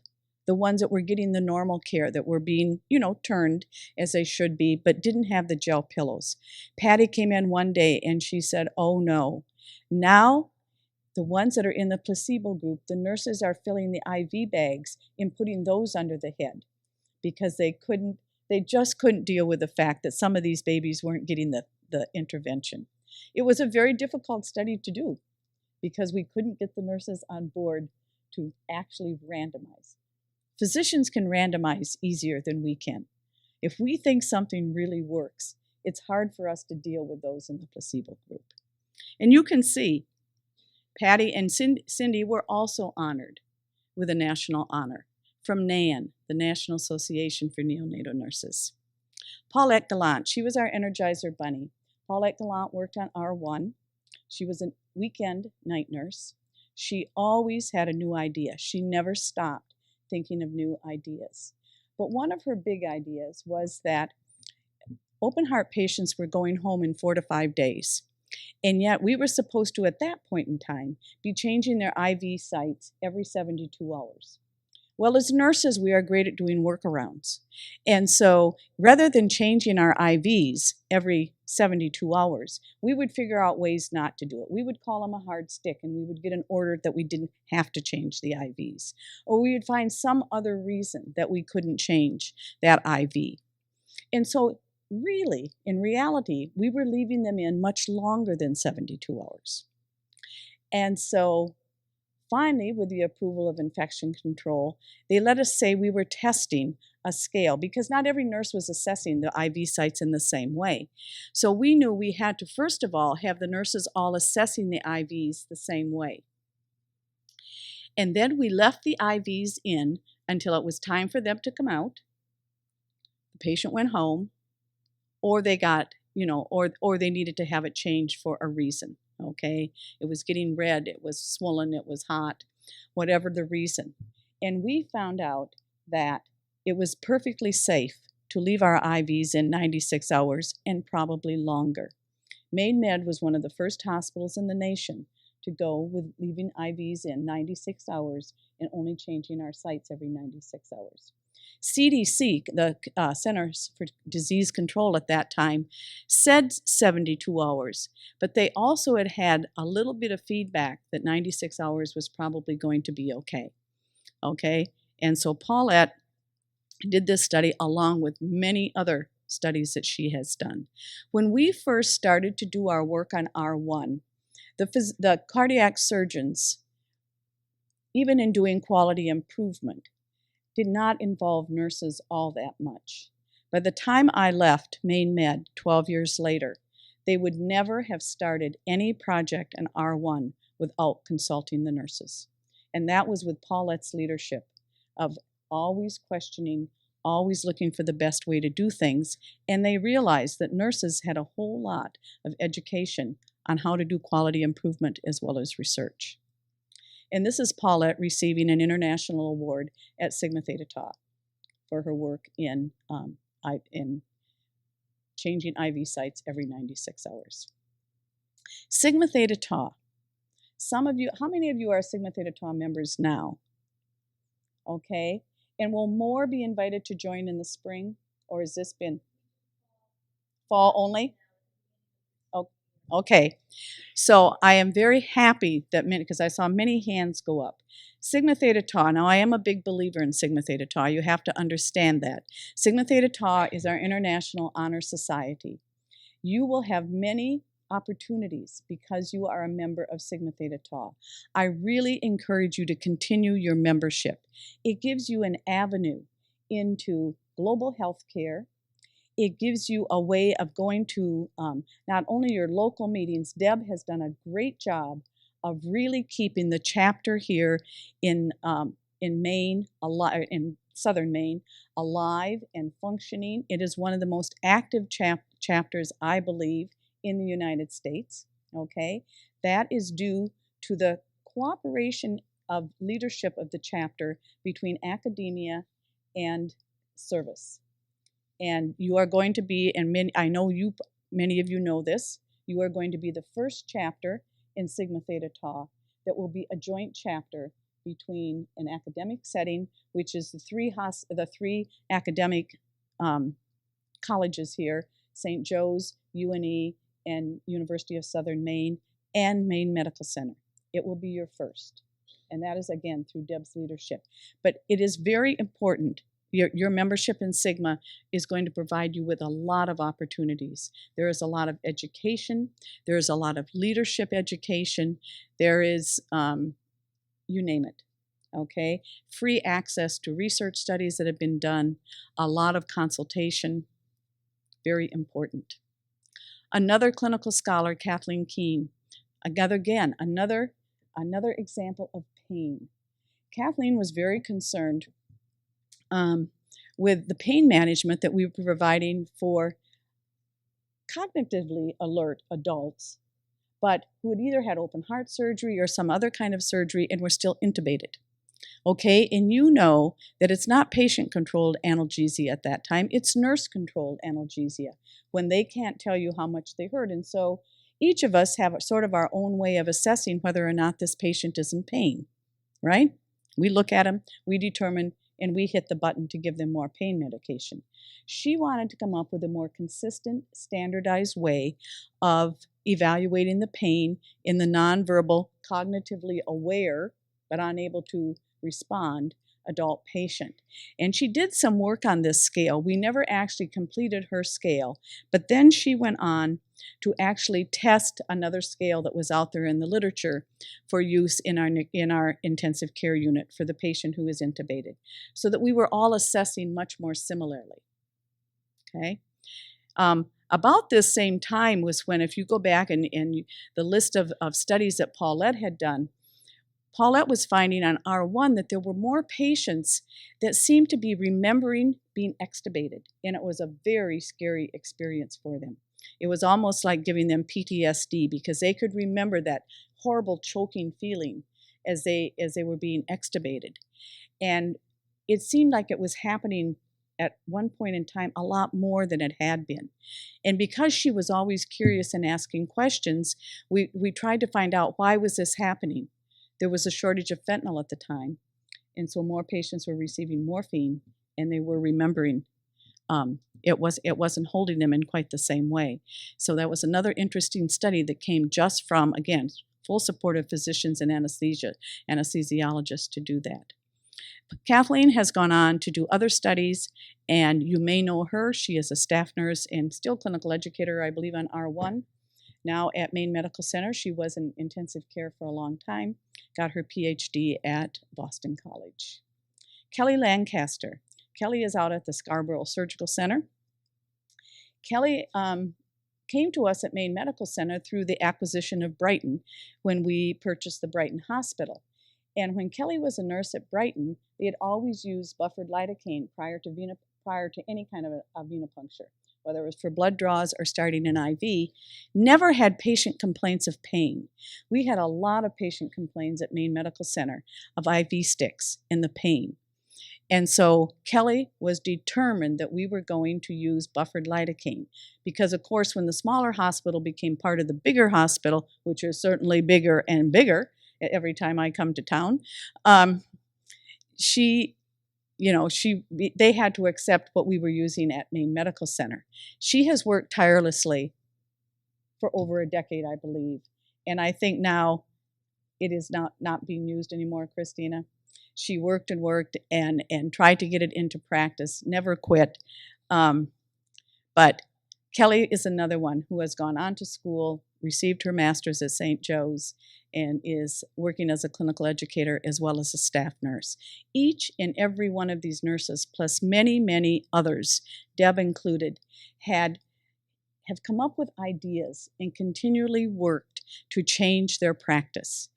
the ones that were getting the normal care, that were being, turned as they should be, but didn't have the gel pillows. Patty came in one day and she said, oh no, now the ones that are in the placebo group, the nurses are filling the IV bags and putting those under the head because they just couldn't deal with the fact that some of these babies weren't getting the intervention. It was a very difficult study to do because we couldn't get the nurses on board to actually randomize. Physicians can randomize easier than we can. If we think something really works, it's hard for us to deal with those in the placebo group. And you can see, Patty and Cindy were also honored with a national honor from NAN, the National Association for Neonatal Nurses. Paulette Gallant, she was our Energizer Bunny. Paulette Gallant worked on R1. She was a weekend night nurse. She always had a new idea. She never stopped thinking of new ideas. But one of her big ideas was that open heart patients were going home in 4 to 5 days. And yet we were supposed to, at that point in time, be changing their IV sites every 72 hours. Well, as nurses, we are great at doing workarounds. And so rather than changing our IVs every 72 hours, we would figure out ways not to do it. We would call them a hard stick and we would get an order that we didn't have to change the IVs. Or we would find some other reason that we couldn't change that IV. And so really, in reality, we were leaving them in much longer than 72 hours. And so finally, with the approval of infection control, they let us say we were testing a scale because not every nurse was assessing the IV sites in the same way. So we knew we had to, first of all, have the nurses all assessing the IVs the same way. And then we left the IVs in until it was time for them to come out. The patient went home, or they got, or they needed to have it changed for a reason. Okay, it was getting red, it was swollen, it was hot, whatever the reason. And we found out that it was perfectly safe to leave our IVs in 96 hours and probably longer. Maine Med was one of the first hospitals in the nation to go with leaving IVs in 96 hours and only changing our sites every 96 hours. CDC, the Centers for Disease Control at that time, said 72 hours, but they also had a little bit of feedback that 96 hours was probably going to be okay. And so Paulette did this study along with many other studies that she has done. When we first started to do our work on R1, the cardiac surgeons even in doing quality improvement, did not involve nurses all that much. By the time I left Maine Med 12 years later, they would never have started any project in R1 without consulting the nurses. And that was with Paulette's leadership of always questioning, always looking for the best way to do things. And they realized that nurses had a whole lot of education on how to do quality improvement as well as research. And this is Paulette receiving an international award at Sigma Theta Tau for her work in changing IV sites every 96 hours. Sigma Theta Tau. Some of you, how many of you are Sigma Theta Tau members now? Okay. And will more be invited to join in the spring? Or has this been fall only? Oh, okay. So I am very happy that many, because I saw many hands go up. Sigma Theta Tau, now I am a big believer in Sigma Theta Tau. You have to understand that. Sigma Theta Tau is our International Honor Society. You will have many opportunities because you are a member of Sigma Theta Tau. I really encourage you to continue your membership. It gives you an avenue into global health care. It gives you a way of going to not only your local meetings. Deb has done a great job of really keeping the chapter here in Maine, in southern Maine, alive and functioning. It is one of the most active chapters, I believe, in the United States. Okay, that is due to the cooperation of leadership of the chapter between academia and service. And you are going to be, and I know many of you know this, you are going to be the first chapter in Sigma Theta Tau that will be a joint chapter between an academic setting, which is the three academic colleges here, St. Joe's, UNE, and University of Southern Maine, and Maine Medical Center. It will be your first. And that is, again, through Deb's leadership. But it is very important. Your membership in Sigma is going to provide you with a lot of opportunities. There is a lot of education. There is a lot of leadership education. There is, you name it, okay? Free access to research studies that have been done, a lot of consultation, very important. Another clinical scholar, Kathleen Keene, another example of pain. Kathleen was very concerned with the pain management that we were providing for cognitively alert adults, but who had either had open heart surgery or some other kind of surgery and were still intubated. Okay, and you know that it's not patient-controlled analgesia at that time, it's nurse-controlled analgesia, when they can't tell you how much they hurt. And so each of us have sort of our own way of assessing whether or not this patient is in pain, right? We look at them, we determine, and we hit the button to give them more pain medication. She wanted to come up with a more consistent, standardized way of evaluating the pain in the nonverbal, cognitively aware, but unable to respond adult patient. And she did some work on this scale. We never actually completed her scale, but then she went on to actually test another scale that was out there in the literature for use in our intensive care unit for the patient who is intubated, so that we were all assessing much more similarly. Okay. About this same time was when, if you go back and the list of studies that Paulette had done, Paulette was finding on R1 that there were more patients that seemed to be remembering being extubated, and it was a very scary experience for them. It was almost like giving them PTSD because they could remember that horrible choking feeling as they were being extubated. And it seemed like it was happening at one point in time a lot more than it had been. And because she was always curious and asking questions, we tried to find out, why was this happening? There was a shortage of fentanyl at the time, and so more patients were receiving morphine, and they were remembering. It wasn't holding them in quite the same way. So that was another interesting study that came just from, again, full support of physicians and anesthesiologists to do that. Kathleen has gone on to do other studies, and you may know her. She is a staff nurse and still clinical educator, I believe, on R1. Now at Maine Medical Center. She was in intensive care for a long time, got her PhD at Boston College. Kelly Lancaster. Kelly is out at the Scarborough Surgical Center. Kelly came to us at Maine Medical Center through the acquisition of Brighton when we purchased the Brighton Hospital. And when Kelly was a nurse at Brighton, they had always used buffered lidocaine prior to any kind of a venipuncture, whether it was for blood draws or starting an IV. Never had patient complaints of pain. We had a lot of patient complaints at Maine Medical Center of IV sticks and the pain. And so Kelly was determined that we were going to use buffered lidocaine because, of course, when the smaller hospital became part of the bigger hospital, which is certainly bigger and bigger every time I come to town, they had to accept what we were using at Maine Medical Center. She has worked tirelessly for over a decade, I believe, and I think now it is not being used anymore, Christina. She worked and worked and tried to get it into practice, never quit. But Kelly is another one who has gone on to school, received her master's at St. Joe's, and is working as a clinical educator as well as a staff nurse. Each and every one of these nurses, plus many, many others, Deb included, have come up with ideas and continually worked to change their practice.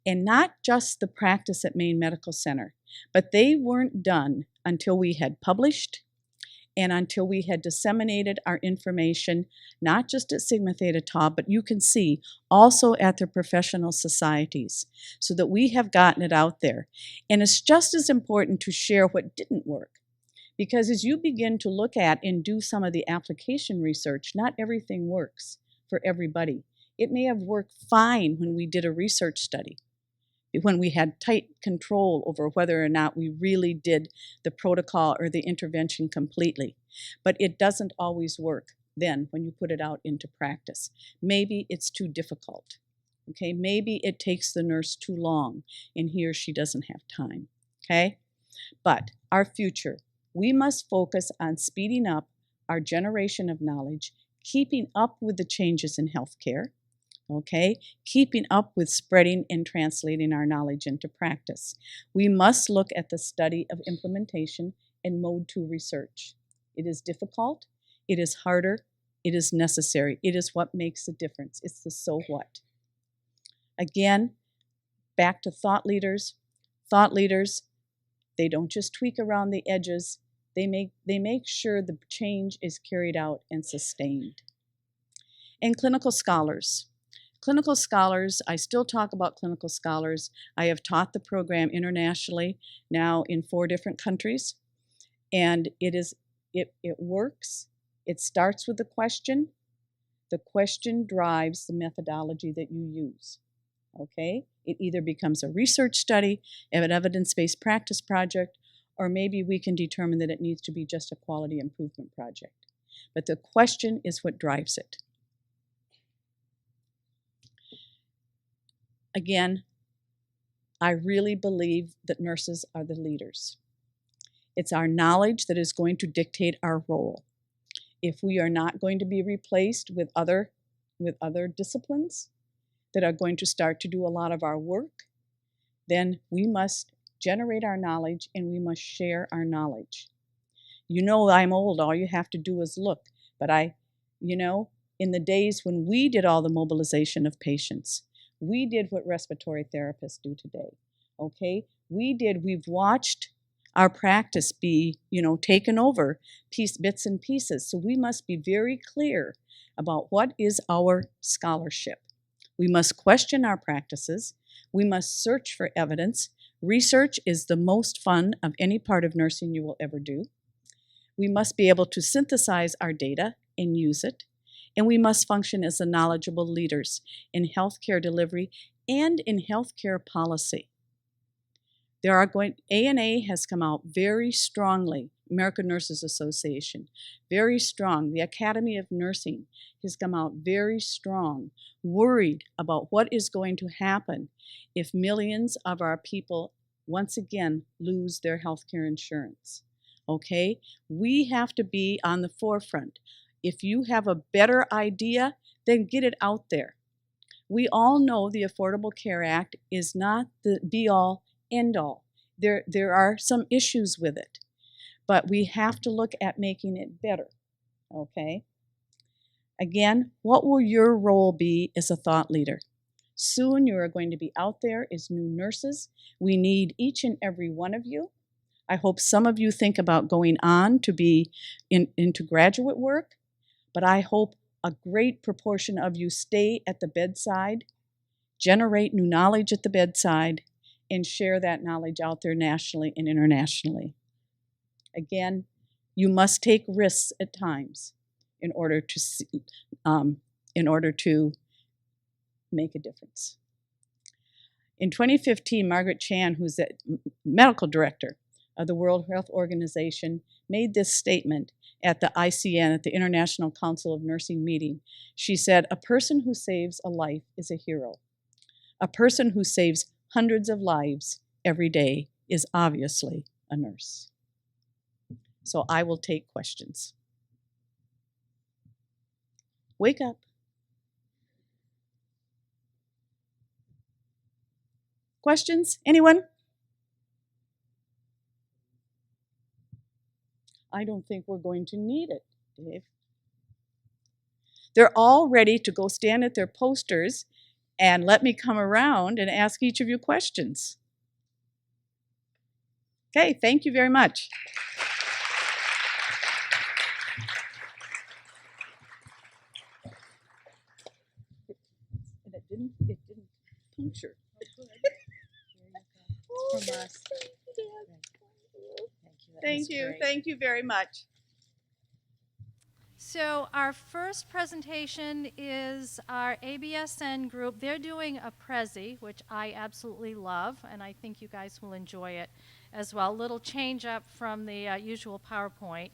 And not just the practice at Maine Medical Center, but they weren't done until we had published and until we had disseminated our information, not just at Sigma Theta Tau, but you can see also at their professional societies, so that we have gotten it out there. And it's just as important to share what didn't work, because as you begin to look at and do some of the application research, not everything works for everybody. It may have worked fine when we did a research study, when we had tight control over whether or not we really did the protocol or the intervention completely. But it doesn't always work then when you put it out into practice. Maybe it's too difficult. Okay, maybe it takes the nurse too long and he or she doesn't have time. Okay, but our future, we must focus on speeding up our generation of knowledge, keeping up with the changes in healthcare, okay, keeping up with spreading and translating our knowledge into practice. We must look at the study of implementation and mode 2 research. It is difficult, it is harder, it is necessary. It is what makes a difference. It's the so what. Again, back to thought leaders. Thought leaders, they don't just tweak around the edges, they make sure the change is carried out and sustained. And clinical scholars. Clinical scholars, I still talk about clinical scholars. I have taught the program internationally now in 4 different countries, and it works. It starts with the question. The question drives the methodology that you use. Okay? It either becomes a research study, an evidence-based practice project, or maybe we can determine that it needs to be just a quality improvement project. But the question is what drives it. Again, I really believe that nurses are the leaders. It's our knowledge that is going to dictate our role. If we are not going to be replaced with other disciplines that are going to start to do a lot of our work, then we must generate our knowledge and we must share our knowledge. You know I'm old, all you have to do is look. But in the days when we did all the mobilization of patients, we did what respiratory therapists do today, okay? We've watched our practice be, taken over, bits and pieces. So we must be very clear about what is our scholarship. We must question our practices. We must search for evidence. Research is the most fun of any part of nursing you will ever do. We must be able to synthesize our data and use it. And we must function as the knowledgeable leaders in healthcare delivery and in healthcare policy. ANA has come out very strongly, American Nurses Association, very strong. The Academy of Nursing has come out very strong, worried about what is going to happen if millions of our people once again lose their healthcare insurance. Okay? We have to be on the forefront. If you have a better idea, then get it out there. We all know the Affordable Care Act is not the be-all, end-all. There are some issues with it, but we have to look at making it better, okay? Again, what will your role be as a thought leader? Soon you are going to be out there as new nurses. We need each and every one of you. I hope some of you think about going on to be into graduate work, but I hope a great proportion of you stay at the bedside, generate new knowledge at the bedside, and share that knowledge out there nationally and internationally. Again, you must take risks at times in order to make a difference. In 2015, Margaret Chan, who's the medical director of the World Health Organization, made this statement at the ICN, at the International Council of Nursing meeting. She said, "A person who saves a life is a hero. A person who saves hundreds of lives every day is obviously a nurse." So I will take questions. Wake up. Questions? Anyone? I don't think we're going to need it, Dave. They're all ready to go stand at their posters and let me come around and ask each of you questions. Okay, thank you very much. And it didn't puncture. From us. Thank you very much. So our first presentation is our ABSN group. They're doing a Prezi, which I absolutely love, and I think you guys will enjoy it as well. A little change up from the usual PowerPoint.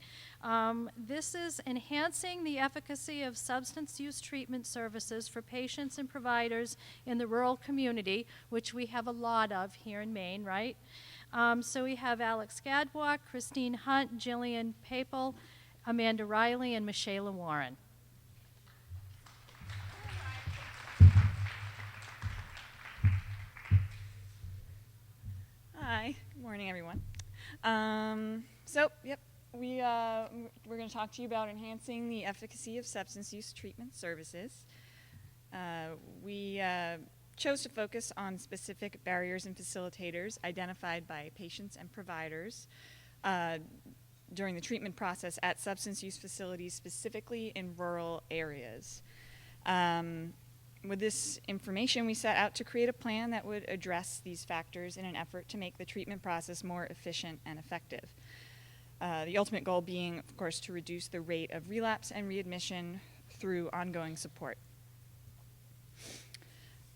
This is enhancing the efficacy of substance use treatment services for patients and providers in the rural community, which we have a lot of here in Maine, right? So we have Alex Gadbois, Christine Hunt, Jillian Papel, Amanda Riley, and Michaela Warren. Hi, good morning, everyone. We're going to talk to you about enhancing the efficacy of substance use treatment services. We chose to focus on specific barriers and facilitators identified by patients and providers during the treatment process at substance use facilities, specifically in rural areas. With this information, we set out to create a plan that would address these factors in an effort to make the treatment process more efficient and effective. The ultimate goal being, of course, to reduce the rate of relapse and readmission through ongoing support.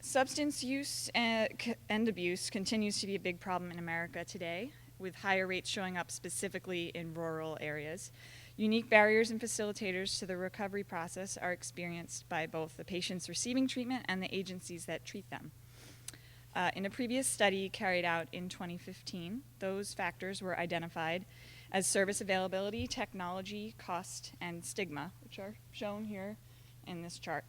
Substance use and abuse continues to be a big problem in America today, with higher rates showing up specifically in rural areas. Unique barriers and facilitators to the recovery process are experienced by both the patients receiving treatment and the agencies that treat them. In a previous study carried out in 2015, those factors were identified as service availability, technology, cost, and stigma, which are shown here in this chart.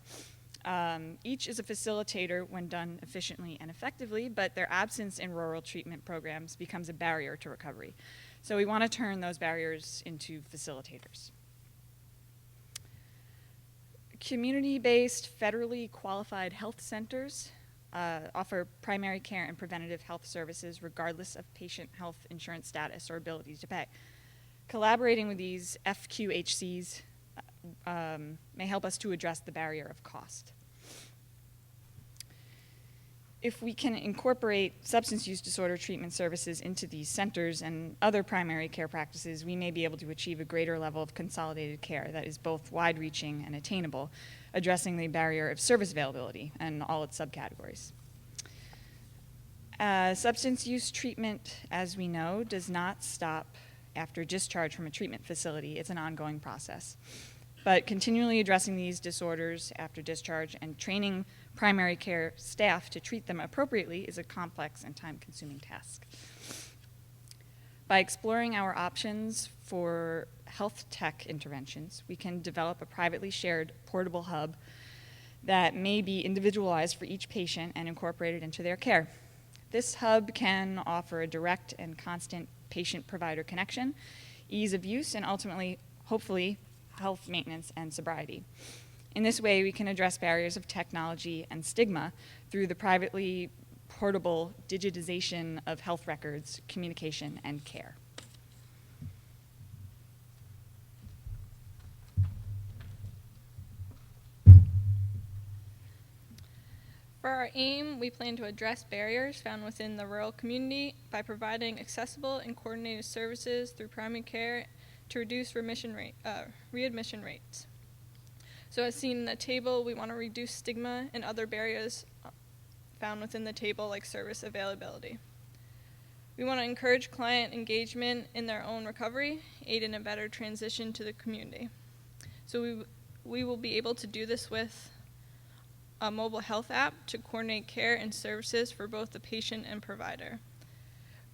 Each is a facilitator when done efficiently and effectively, but their absence in rural treatment programs becomes a barrier to recovery. So we want to turn those barriers into facilitators. Community-based, federally qualified health centers offer primary care and preventative health services regardless of patient health insurance status or ability to pay. Collaborating with these FQHCs may help us to address the barrier of cost. If we can incorporate substance use disorder treatment services into these centers and other primary care practices, we may be able to achieve a greater level of consolidated care that is both wide-reaching and attainable, addressing the barrier of service availability and all its subcategories. Substance use treatment, as we know, does not stop after discharge from a treatment facility. It's an ongoing process. But continually addressing these disorders after discharge and training primary care staff to treat them appropriately is a complex and time-consuming task. By exploring our options for health tech interventions, we can develop a privately shared portable hub that may be individualized for each patient and incorporated into their care. This hub can offer a direct and constant patient-provider connection, ease of use, and ultimately, hopefully, health maintenance and sobriety. In this way, we can address barriers of technology and stigma through the privately portable digitization of health records, communication, and care. For our aim, we plan to address barriers found within the rural community by providing accessible and coordinated services through primary care to reduce readmission rates. So as seen in the table, we want to reduce stigma and other barriers found within the table, like service availability. We want to encourage client engagement in their own recovery, aid in a better transition to the community. So we will be able to do this with a mobile health app to coordinate care and services for both the patient and provider.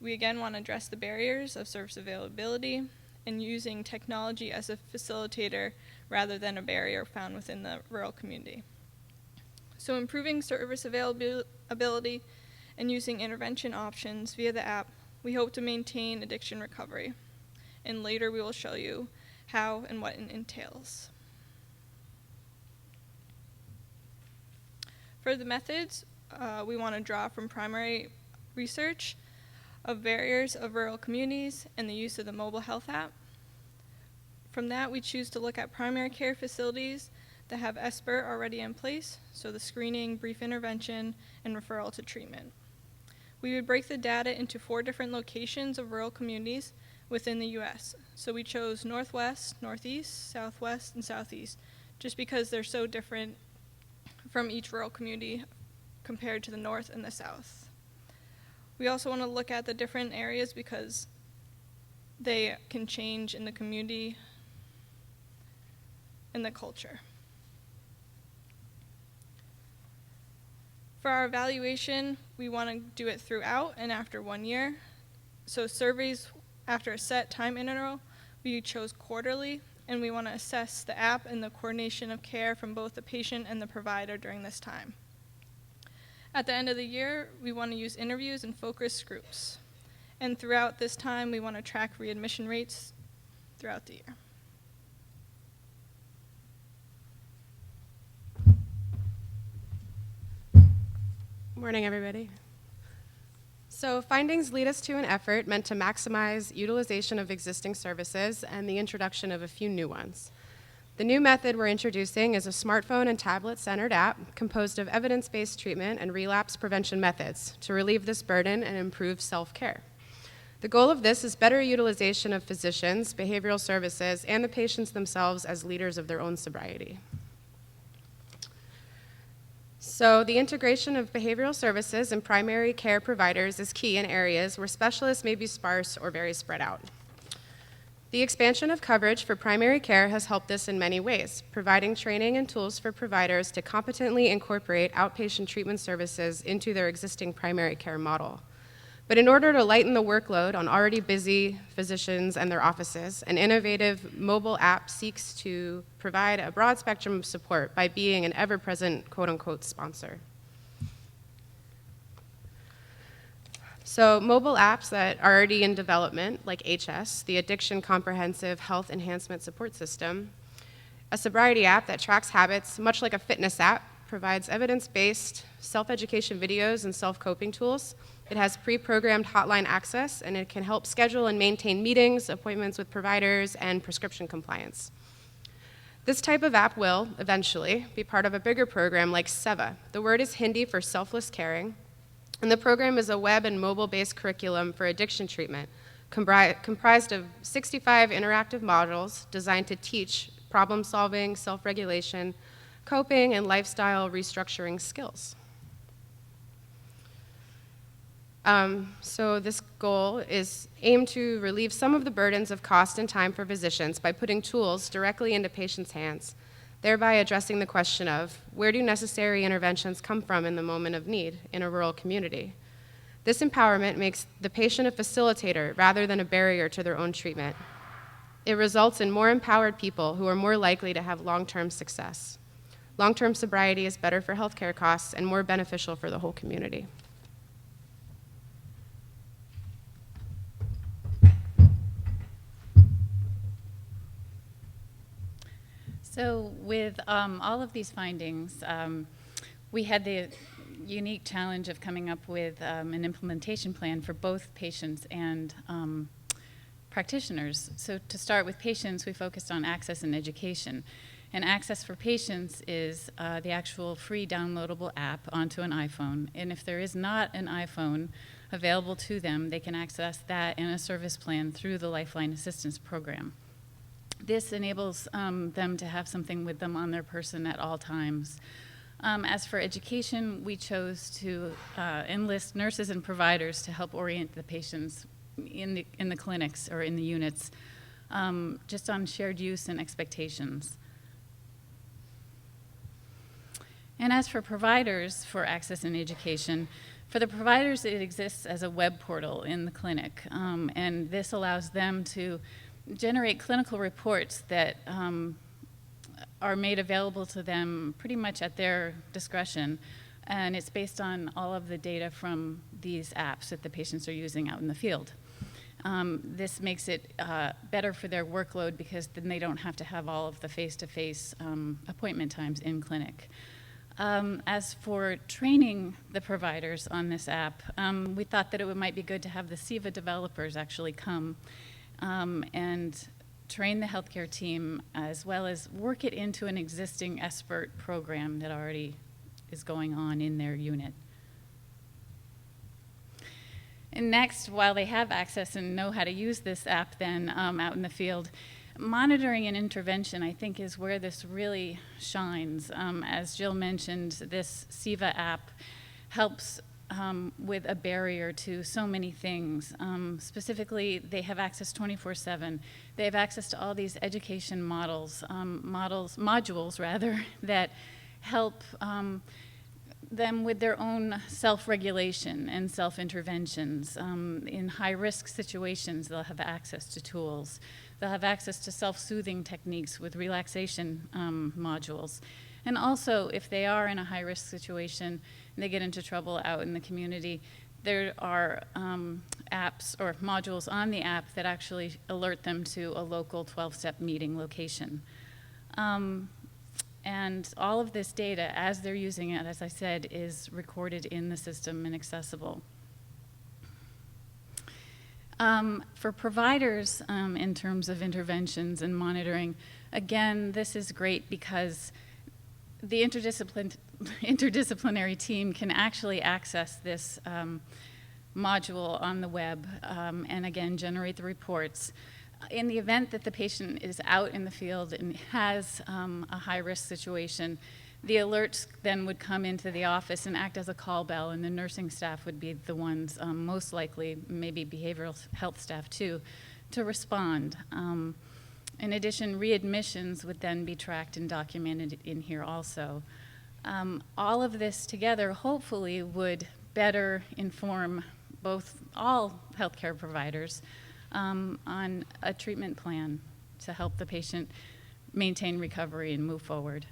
We again want to address the barriers of service availability and using technology as a facilitator rather than a barrier found within the rural community. So improving service availability and using intervention options via the app, we hope to maintain addiction recovery. And later we will show you how and what it entails. For the methods, we want to draw from primary research of barriers of rural communities and the use of the mobile health app. From that, we choose to look at primary care facilities that have SBIRT already in place, so the screening, brief intervention, and referral to treatment. We would break the data into 4 different locations of rural communities within the U.S. So we chose Northwest, Northeast, Southwest, and Southeast, just because they're so different from each rural community compared to the North and the South. We also want to look at the different areas because they can change in the community and the culture. For our evaluation, we want to do it throughout and after 1 year. So surveys after a set time interval, we chose quarterly, and we want to assess the app and the coordination of care from both the patient and the provider during this time. At the end of the year, we want to use interviews and focus groups. And throughout this time, we want to track readmission rates throughout the year. Morning, everybody. So findings lead us to an effort meant to maximize utilization of existing services and the introduction of a few new ones. The new method we're introducing is a smartphone and tablet-centered app composed of evidence-based treatment and relapse prevention methods to relieve this burden and improve self-care. The goal of this is better utilization of physicians, behavioral services, and the patients themselves as leaders of their own sobriety. So the integration of behavioral services and primary care providers is key in areas where specialists may be sparse or very spread out. The expansion of coverage for primary care has helped this in many ways, providing training and tools for providers to competently incorporate outpatient treatment services into their existing primary care model. But in order to lighten the workload on already busy physicians and their offices, an innovative mobile app seeks to provide a broad spectrum of support by being an ever-present quote-unquote sponsor. So mobile apps that are already in development, like HS, the Addiction Comprehensive Health Enhancement Support System, a sobriety app that tracks habits, much like a fitness app, provides evidence-based self-education videos and self-coping tools. It has pre-programmed hotline access, and it can help schedule and maintain meetings, appointments with providers, and prescription compliance. This type of app will, eventually, be part of a bigger program like SEVA. The word is Hindi for selfless caring, and the program is a web and mobile-based curriculum for addiction treatment, comprised of 65 interactive modules designed to teach problem-solving, self-regulation, coping, and lifestyle restructuring skills. So this goal is aimed to relieve some of the burdens of cost and time for physicians by putting tools directly into patients' hands, thereby addressing the question of where do necessary interventions come from in the moment of need in a rural community. This empowerment makes the patient a facilitator rather than a barrier to their own treatment. It results in more empowered people who are more likely to have long-term success. Long-term sobriety is better for healthcare costs and more beneficial for the whole community. So with all of these findings, we had the unique challenge of coming up with an implementation plan for both patients and practitioners. So to start with patients, we focused on access and education. And access for patients is the actual free downloadable app onto an iPhone. And if there is not an iPhone available to them, they can access that in a service plan through the Lifeline Assistance Program. This enables them to have something with them on their person at all times. As for education, we chose to enlist nurses and providers to help orient the patients in the clinics or in the units, just on shared use and expectations. And as for providers for access and education, for the providers, it exists as a web portal in the clinic, and this allows them to generate clinical reports that are made available to them pretty much at their discretion, and it's based on all of the data from these apps that the patients are using out in the field. This makes it better for their workload because then they don't have to have all of the face-to-face appointment times in clinic. As for training the providers on this app, we thought that it might be good to have the SIVA developers actually come and train the healthcare team, as well as work it into an existing expert program that already is going on in their unit. And next, while they have access and know how to use this app then out in the field, monitoring and intervention, I think, is where this really shines. As Jill mentioned, this SIVA app helps with a barrier to so many things. Specifically, they have access 24/7. They have access to all these education modules rather, that help them with their own self-regulation and self-interventions. In high-risk situations, they'll have access to tools. They'll have access to self-soothing techniques with relaxation modules. And also, if they are in a high-risk situation and they get into trouble out in the community, there are apps or modules on the app that actually alert them to a local 12-step meeting location. And all of this data, as they're using it, as I said, is recorded in the system and accessible. For providers, in terms of interventions and monitoring, again, this is great because the interdisciplinary team can actually access this module on the web and again generate the reports. In the event that the patient is out in the field and has a high-risk situation, the alerts then would come into the office and act as a call bell, and the nursing staff would be the ones most likely, maybe behavioral health staff too, to respond. In addition, readmissions would then be tracked and documented in here also. All of this together hopefully would better inform all healthcare providers on a treatment plan to help the patient maintain recovery and move forward.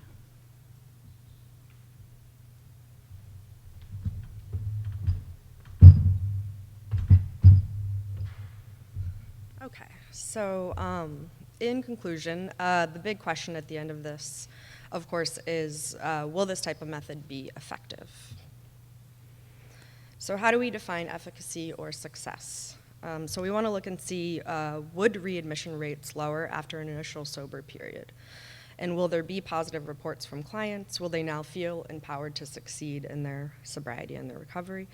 Okay, so in conclusion, the big question at the end of this, of course, is will this type of method be effective? So how do we define efficacy or success? So we want to look and see, would readmission rates lower after an initial sober period? And will there be positive reports from clients? Will they now feel empowered to succeed in their sobriety and their recovery?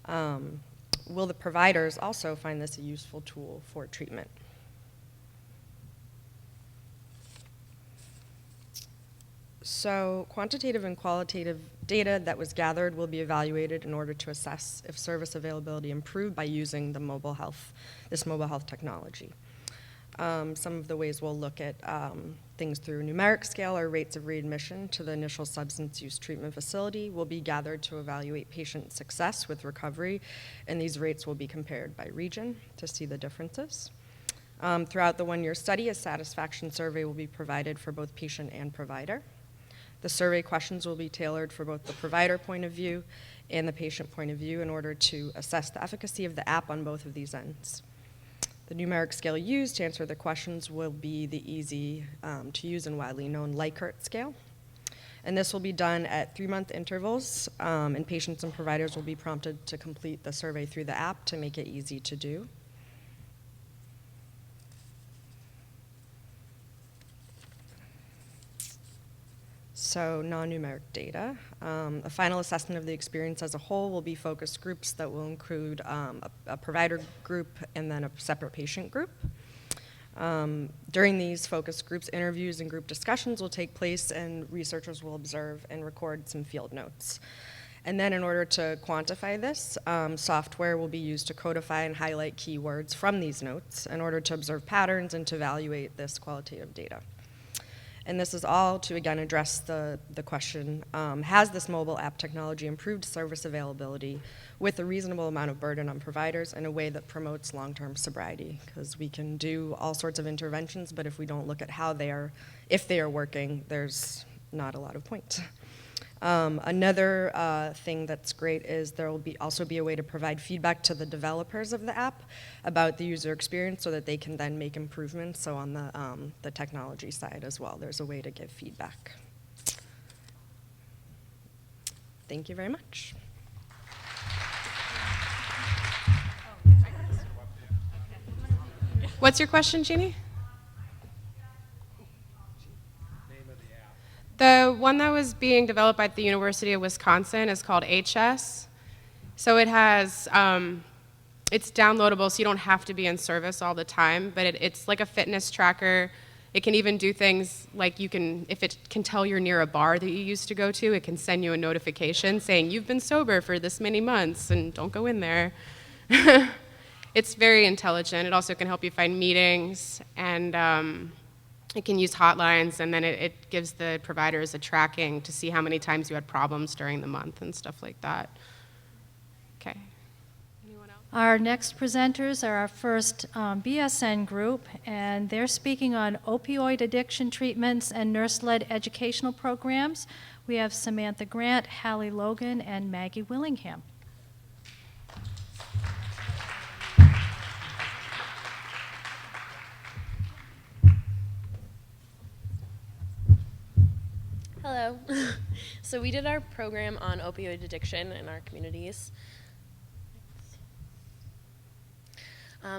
Will the providers also find this a useful tool for treatment? So quantitative and qualitative data that was gathered will be evaluated in order to assess if service availability improved by using this mobile health technology. Some of the ways we'll look at things through numeric scale or rates of readmission to the initial substance use treatment facility will be gathered to evaluate patient success with recovery, and these rates will be compared by region to see the differences. Throughout the one-year study, a satisfaction survey will be provided for both patient and provider. The survey questions will be tailored for both the provider point of view and the patient point of view in order to assess the efficacy of the app on both of these ends. The numeric scale used to answer the questions will be the easy to use and widely known Likert scale. And this will be done at 3-month intervals, and patients and providers will be prompted to complete the survey through the app to make it easy to do. So non-numeric data. A final assessment of the experience as a whole will be focus groups that will include a provider group and then a separate patient group. During these focus groups, interviews and group discussions will take place, and researchers will observe and record some field notes. And then in order to quantify this, software will be used to codify and highlight keywords from these notes in order to observe patterns and to evaluate this qualitative data. And this is all to, again, address the question, has this mobile app technology improved service availability with a reasonable amount of burden on providers in a way that promotes long-term sobriety? Because we can do all sorts of interventions, but if we don't look at how they are, if they are working, there's not a lot of point. Another thing that's great is there will also be a way to provide feedback to the developers of the app about the user experience so that they can then make improvements. So on the technology side as well, there's a way to give feedback. Thank you very much. What's your question, Jeannie? The one that was being developed at the University of Wisconsin is called HS. So it has, it's downloadable, so you don't have to be in service all the time, but it's like a fitness tracker. It can even do things like you can, if it can tell you're near a bar that you used to go to, it can send you a notification saying you've been sober for this many months and don't go in there. It's very intelligent. It also can help you find meetings, and it can use hotlines, and then it gives the providers a tracking to see how many times you had problems during the month and stuff like that. Okay. Anyone else? Our next presenters are our first BSN group, and they're speaking on opioid addiction treatments and nurse-led educational programs. We have Samantha Grant, Hallie Logan, and Maggie Willingham. Hello. So we did our program on opioid addiction in our communities.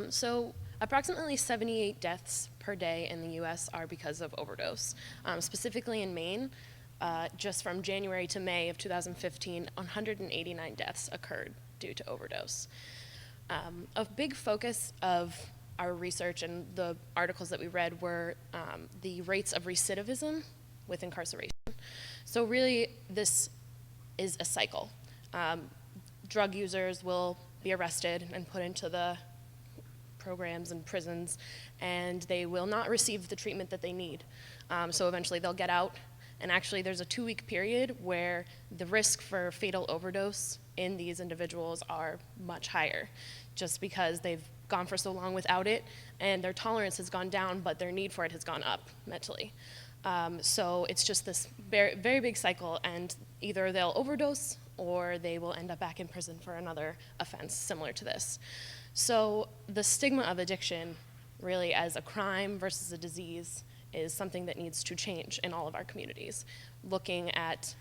So approximately 78 deaths per day in the U.S. are because of overdose. Specifically in Maine, just from January to May of 2015, 189 deaths occurred due to overdose. A big focus of our research and the articles that we read were the rates of recidivism with incarceration. So really, this is a cycle. Drug users will be arrested and put into the programs and prisons, and they will not receive the treatment that they need. So eventually they'll get out, and actually there's a 2-week period where the risk for fatal overdose in these individuals are much higher, just because they've gone for so long without it, and their tolerance has gone down, but their need for it has gone up mentally. So it's just this very, very big cycle, and either they'll overdose or they will end up back in prison for another offense similar to this. So the stigma of addiction, really as a crime versus a disease, is something that needs to change in all of our communities. Looking at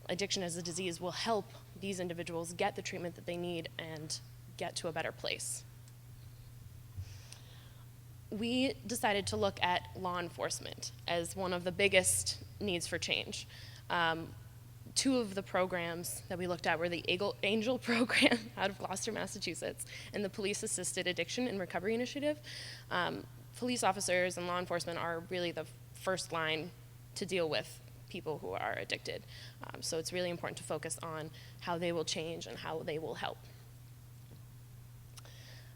addiction as a disease will help these individuals get the treatment that they need and get to a better place. We decided to look at law enforcement as one of the biggest needs for change. 2 of the programs that we looked at were the ANGEL program out of Gloucester, Massachusetts, and the Police Assisted Addiction and Recovery Initiative. Police officers and law enforcement are really the first line to deal with people who are addicted. So it's really important to focus on how they will change and how they will help.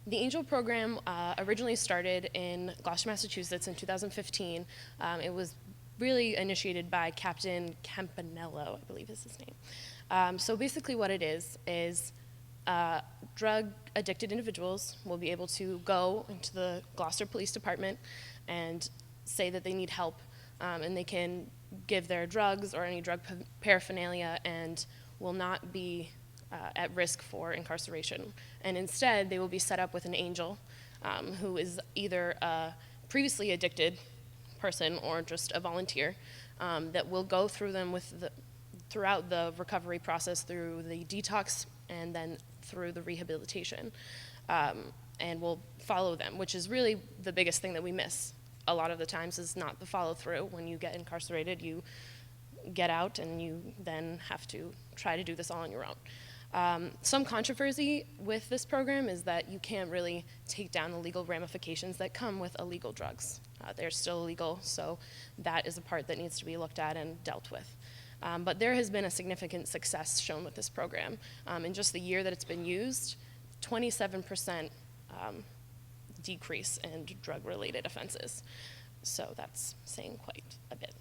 The Angel program originally started in Gloucester, Massachusetts in 2015. It was really initiated by Captain Campanello, I believe is his name. So basically what it is drug-addicted individuals will be able to go into the Gloucester Police Department and say that they need help, and they can give their drugs or any drug paraphernalia and will not be at risk for incarceration. And instead, they will be set up with an angel who is either a previously addicted person or just a volunteer that will go through them throughout the recovery process, through the detox and then through the rehabilitation, and will follow them, which is really the biggest thing that we miss a lot of the times, is not the follow through. When you get incarcerated, you get out and you then have to try to do this all on your own. Some controversy with this program is that you can't really take down the legal ramifications that come with illegal drugs. They're still illegal, so that is a part that needs to be looked at and dealt with. But there has been a significant success shown with this program. In just the year that it's been used, 27% decrease in drug-related offenses. So that's saying quite a bit.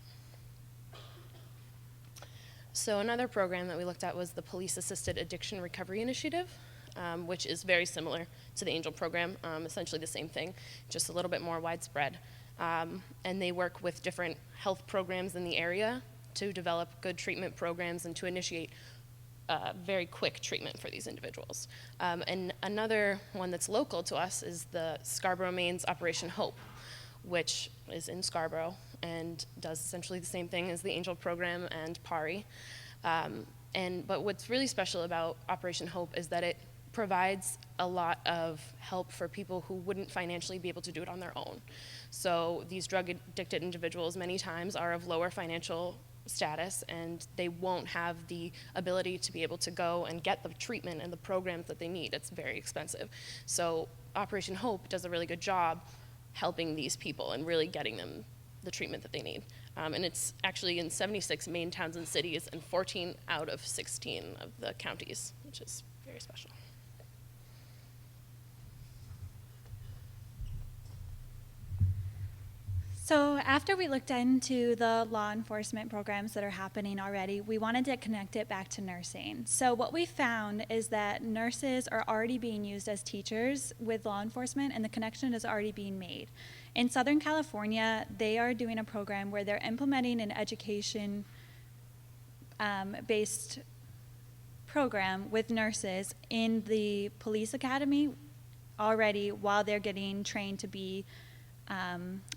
So another program that we looked at was the Police-Assisted Addiction Recovery Initiative, which is very similar to the Angel program, essentially the same thing, just a little bit more widespread. And they work with different health programs in the area to develop good treatment programs and to initiate very quick treatment for these individuals. And another one that's local to us is the Scarborough, Maine's Operation Hope, which is in Scarborough and does essentially the same thing as the Angel program and PARI. But what's really special about Operation Hope is that it provides a lot of help for people who wouldn't financially be able to do it on their own. So these drug-addicted individuals many times are of lower financial status, and they won't have the ability to be able to go and get the treatment and the programs that they need. It's very expensive. So Operation Hope does a really good job helping these people and really getting them the treatment that they need. And it's actually in 76 Maine towns and cities and 14 out of 16 of the counties, which is very special. So after we looked into the law enforcement programs that are happening already, we wanted to connect it back to nursing. So what we found is that nurses are already being used as teachers with law enforcement, and the connection is already being made. In Southern California, they are doing a program where they're implementing an education based program with nurses in the police academy already while they're getting trained to be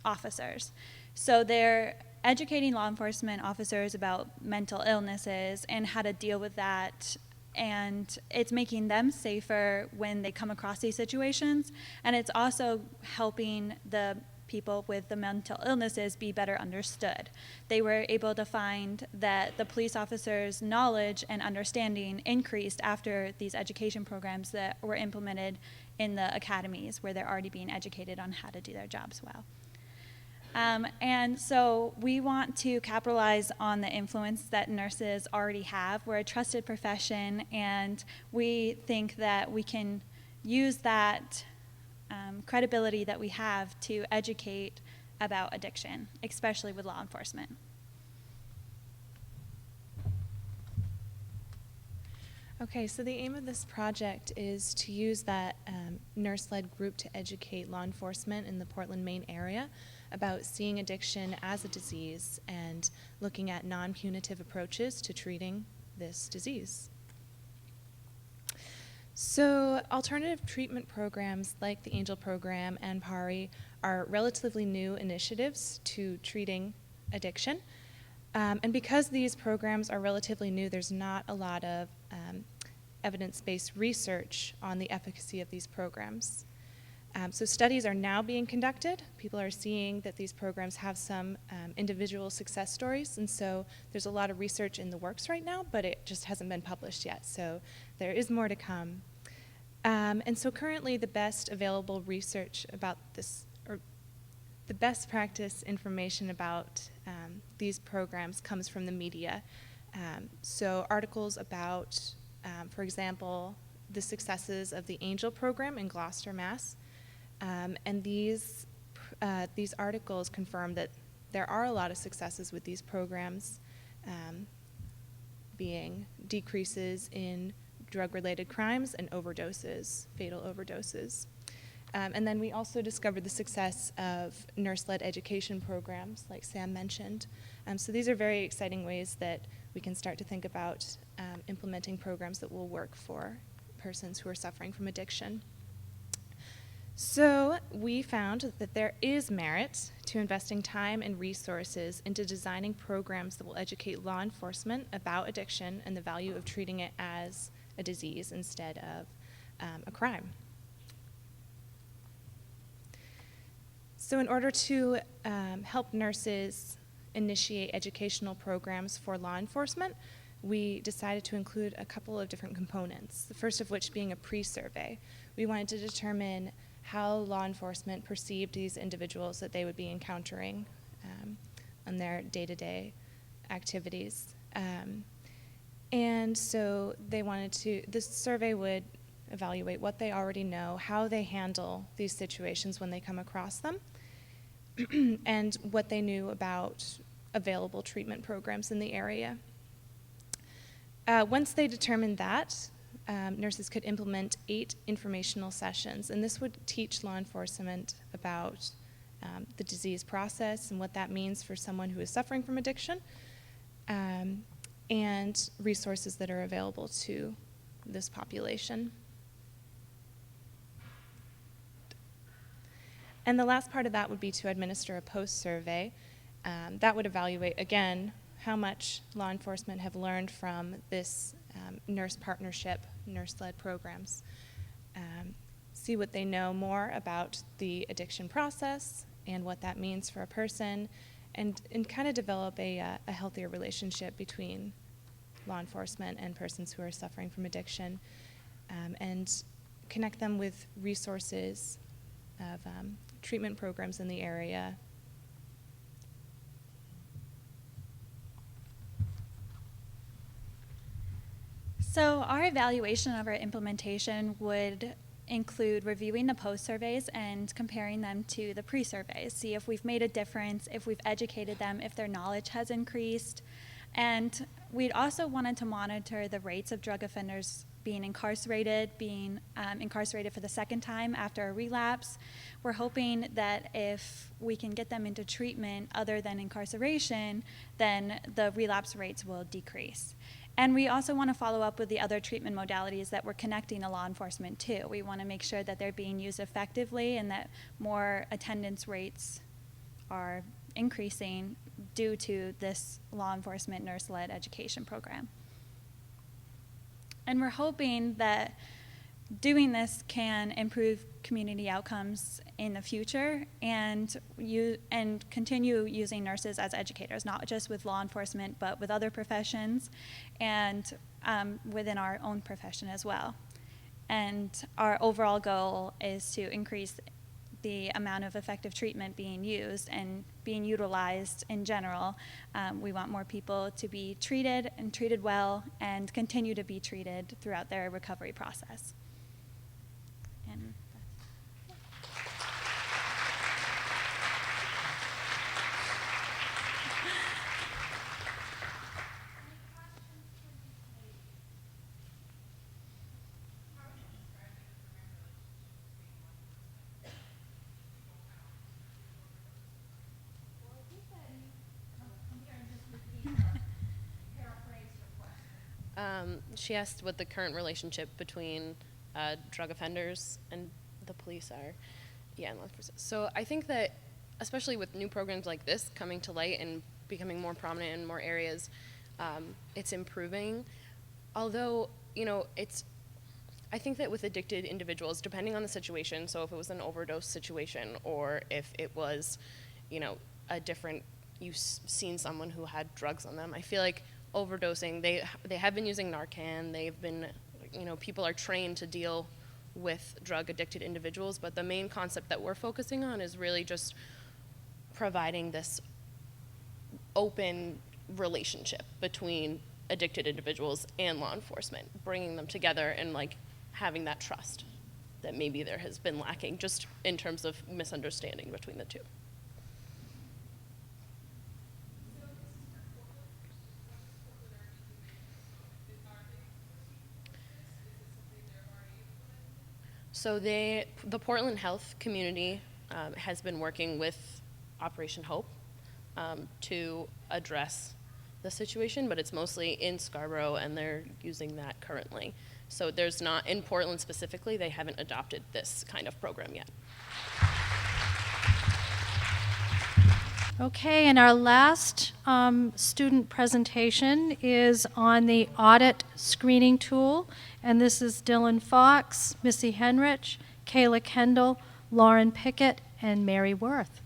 officers. So they're educating law enforcement officers about mental illnesses and how to deal with that, and it's making them safer when they come across these situations, and it's also helping the people with the mental illnesses be better understood. They were able to find that the police officers' knowledge and understanding increased after these education programs that were implemented in the academies where they're already being educated on how to do their jobs well. And so we want to capitalize on the influence that nurses already have. We're a trusted profession, and we think that we can use that credibility that we have to educate about addiction, especially with law enforcement. Okay, so the aim of this project is to use that nurse-led group to educate law enforcement in the Portland, Maine area about seeing addiction as a disease and looking at non-punitive approaches to treating this disease. So alternative treatment programs like the Angel program and PARI are relatively new initiatives to treating addiction. And because these programs are relatively new, there's not a lot of evidence-based research on the efficacy of these programs. So studies are now being conducted. People are seeing that these programs have some individual success stories, and so there's a lot of research in the works right now, but it just hasn't been published yet, so there is more to come. And so currently the best available research about this, or the best practice information about these programs comes from the media. So articles about, for example, the successes of the ANGEL program in Gloucester, Mass. And these articles confirm that there are a lot of successes with these programs, being decreases in drug-related crimes and overdoses, fatal overdoses. And then we also discovered the success of nurse-led education programs, like Sam mentioned. So these are very exciting ways that we can start to think about implementing programs that will work for persons who are suffering from addiction. So we found that there is merit to investing time and resources into designing programs that will educate law enforcement about addiction and the value of treating it as a disease instead of a crime. So in order to help nurses initiate educational programs for law enforcement, we decided to include a couple of different components, the first of which being a pre-survey. We wanted to determine how law enforcement perceived these individuals that they would be encountering on their day-to-day activities. And so they wanted to, this survey would evaluate what they already know, how they handle these situations when they come across them, and what they knew about available treatment programs in the area. Once they determined that, nurses could implement 8 informational sessions, and this would teach law enforcement about the disease process and what that means for someone who is suffering from addiction, and resources that are available to this population. And the last part of that would be to administer a post-survey. That would evaluate, again, how much law enforcement have learned from this nurse partnership, nurse-led programs. See what they know more about the addiction process and what that means for a person, and kind of develop a healthier relationship between law enforcement and persons who are suffering from addiction, and connect them with resources of treatment programs in the area. So our evaluation of our implementation would include reviewing the post-surveys and comparing them to the pre-surveys, see if we've made a difference, if we've educated them, if their knowledge has increased. And we'd also wanted to monitor the rates of drug offenders being incarcerated for the second time after a relapse. We're hoping that if we can get them into treatment other than incarceration, then the relapse rates will decrease. And we also want to follow up with the other treatment modalities that we're connecting to law enforcement to. We want to make sure that they're being used effectively and that more attendance rates are increasing due to this law enforcement nurse-led education program. And we're hoping that doing this can improve community outcomes in the future and continue using nurses as educators, not just with law enforcement, but with other professions and within our own profession as well. And our overall goal is to increase the amount of effective treatment being used and being utilized in general. We want more people to be treated and treated well and continue to be treated throughout their recovery process. And she asked what the current relationship between drug offenders and the police are. Yeah, and law enforcement. So I think that, especially with new programs like this coming to light and becoming more prominent in more areas, it's improving. Although, I think that with addicted individuals, depending on the situation, so if it was an overdose situation or if it was, a different, you've seen someone who had drugs on them, I feel like overdosing, they have been using Narcan, they've been, people are trained to deal with drug addicted individuals, but the main concept that we're focusing on is really just providing this open relationship between addicted individuals and law enforcement, bringing them together and having that trust that maybe there has been lacking just in terms of misunderstanding between the two. So the Portland Health community has been working with Operation Hope to address the situation, but it's mostly in Scarborough, and they're using that currently. So there's not, in Portland specifically, they haven't adopted this kind of program yet. Okay, and our last student presentation is on the audit screening tool, and this is Dylan Fox, Missy Henrich, Kayla Kendall, Lauren Pickett, and Mary Worth.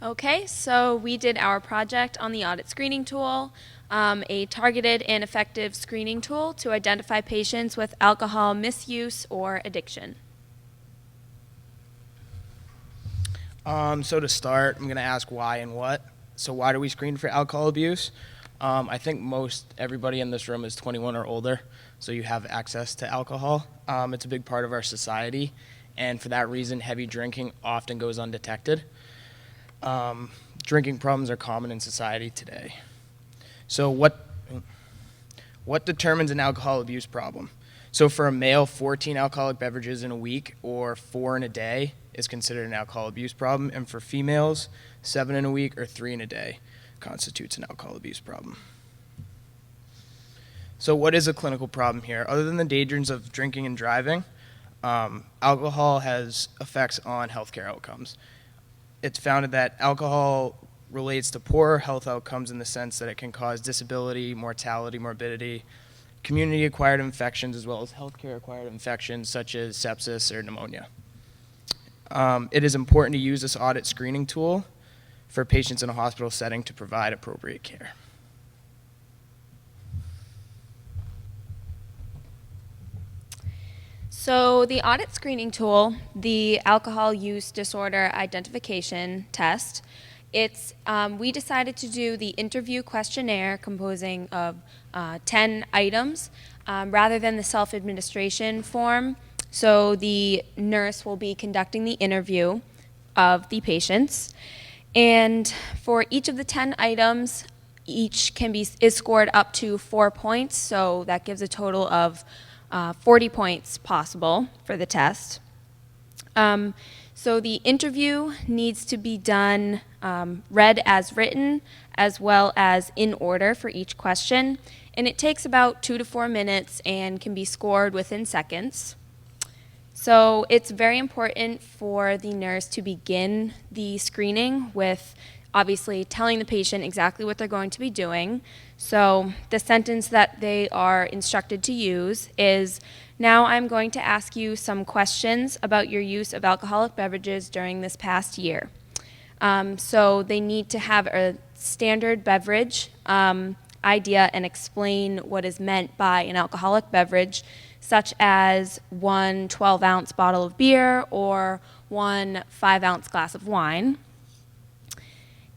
Okay, so we did our project on the audit screening tool, a targeted and effective screening tool to identify patients with alcohol misuse or addiction. So to start, I'm going to ask why and what. So why do we screen for alcohol abuse? I think most everybody in this room is 21 or older, so you have access to alcohol. It's a big part of our society, and for that reason, heavy drinking often goes undetected. Drinking problems are common in society today. So what determines an alcohol abuse problem? So for a male, 14 alcoholic beverages in a week or 4 in a day is considered an alcohol abuse problem. And for females, 7 in a week or 3 in a day constitutes an alcohol abuse problem. So what is a clinical problem here? Other than the dangers of drinking and driving, alcohol has effects on healthcare outcomes. It's found that alcohol relates to poor health outcomes in the sense that it can cause disability, mortality, morbidity, community-acquired infections, as well as healthcare-acquired infections such as sepsis or pneumonia. It is important to use this audit screening tool for patients in a hospital setting to provide appropriate care. So the audit screening tool, the alcohol use disorder identification test, we decided to do the interview questionnaire composing of 10 items rather than the self-administration form. So the nurse will be conducting the interview of the patients. And for each of the 10 items, each is scored up to 4 points. So that gives a total of 40 points possible for the test. So the interview needs to be done read as written as well as in order for each question. And it takes about 2 to 4 minutes and can be scored within seconds. So it's very important for the nurse to begin the screening with obviously telling the patient exactly what they're going to be doing. So the sentence that they are instructed to use is, "Now I'm going to ask you some questions about your use of alcoholic beverages during this past year." So they need to have a standard beverage idea and explain what is meant by an alcoholic beverage, such as 1 12-ounce bottle of beer or 1 5-ounce glass of wine.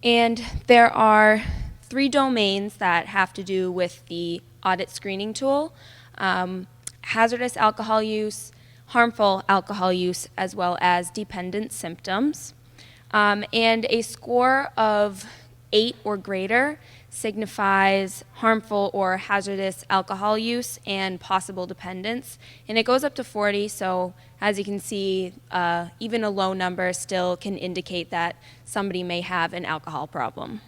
And there are 3 domains that have to do with the audit screening tool: hazardous alcohol use, harmful alcohol use, as well as dependent symptoms. And a score of 8 or greater signifies harmful or hazardous alcohol use and possible dependence. And it goes up to 40, so as you can see, even a low number still can indicate that somebody may have an alcohol problem.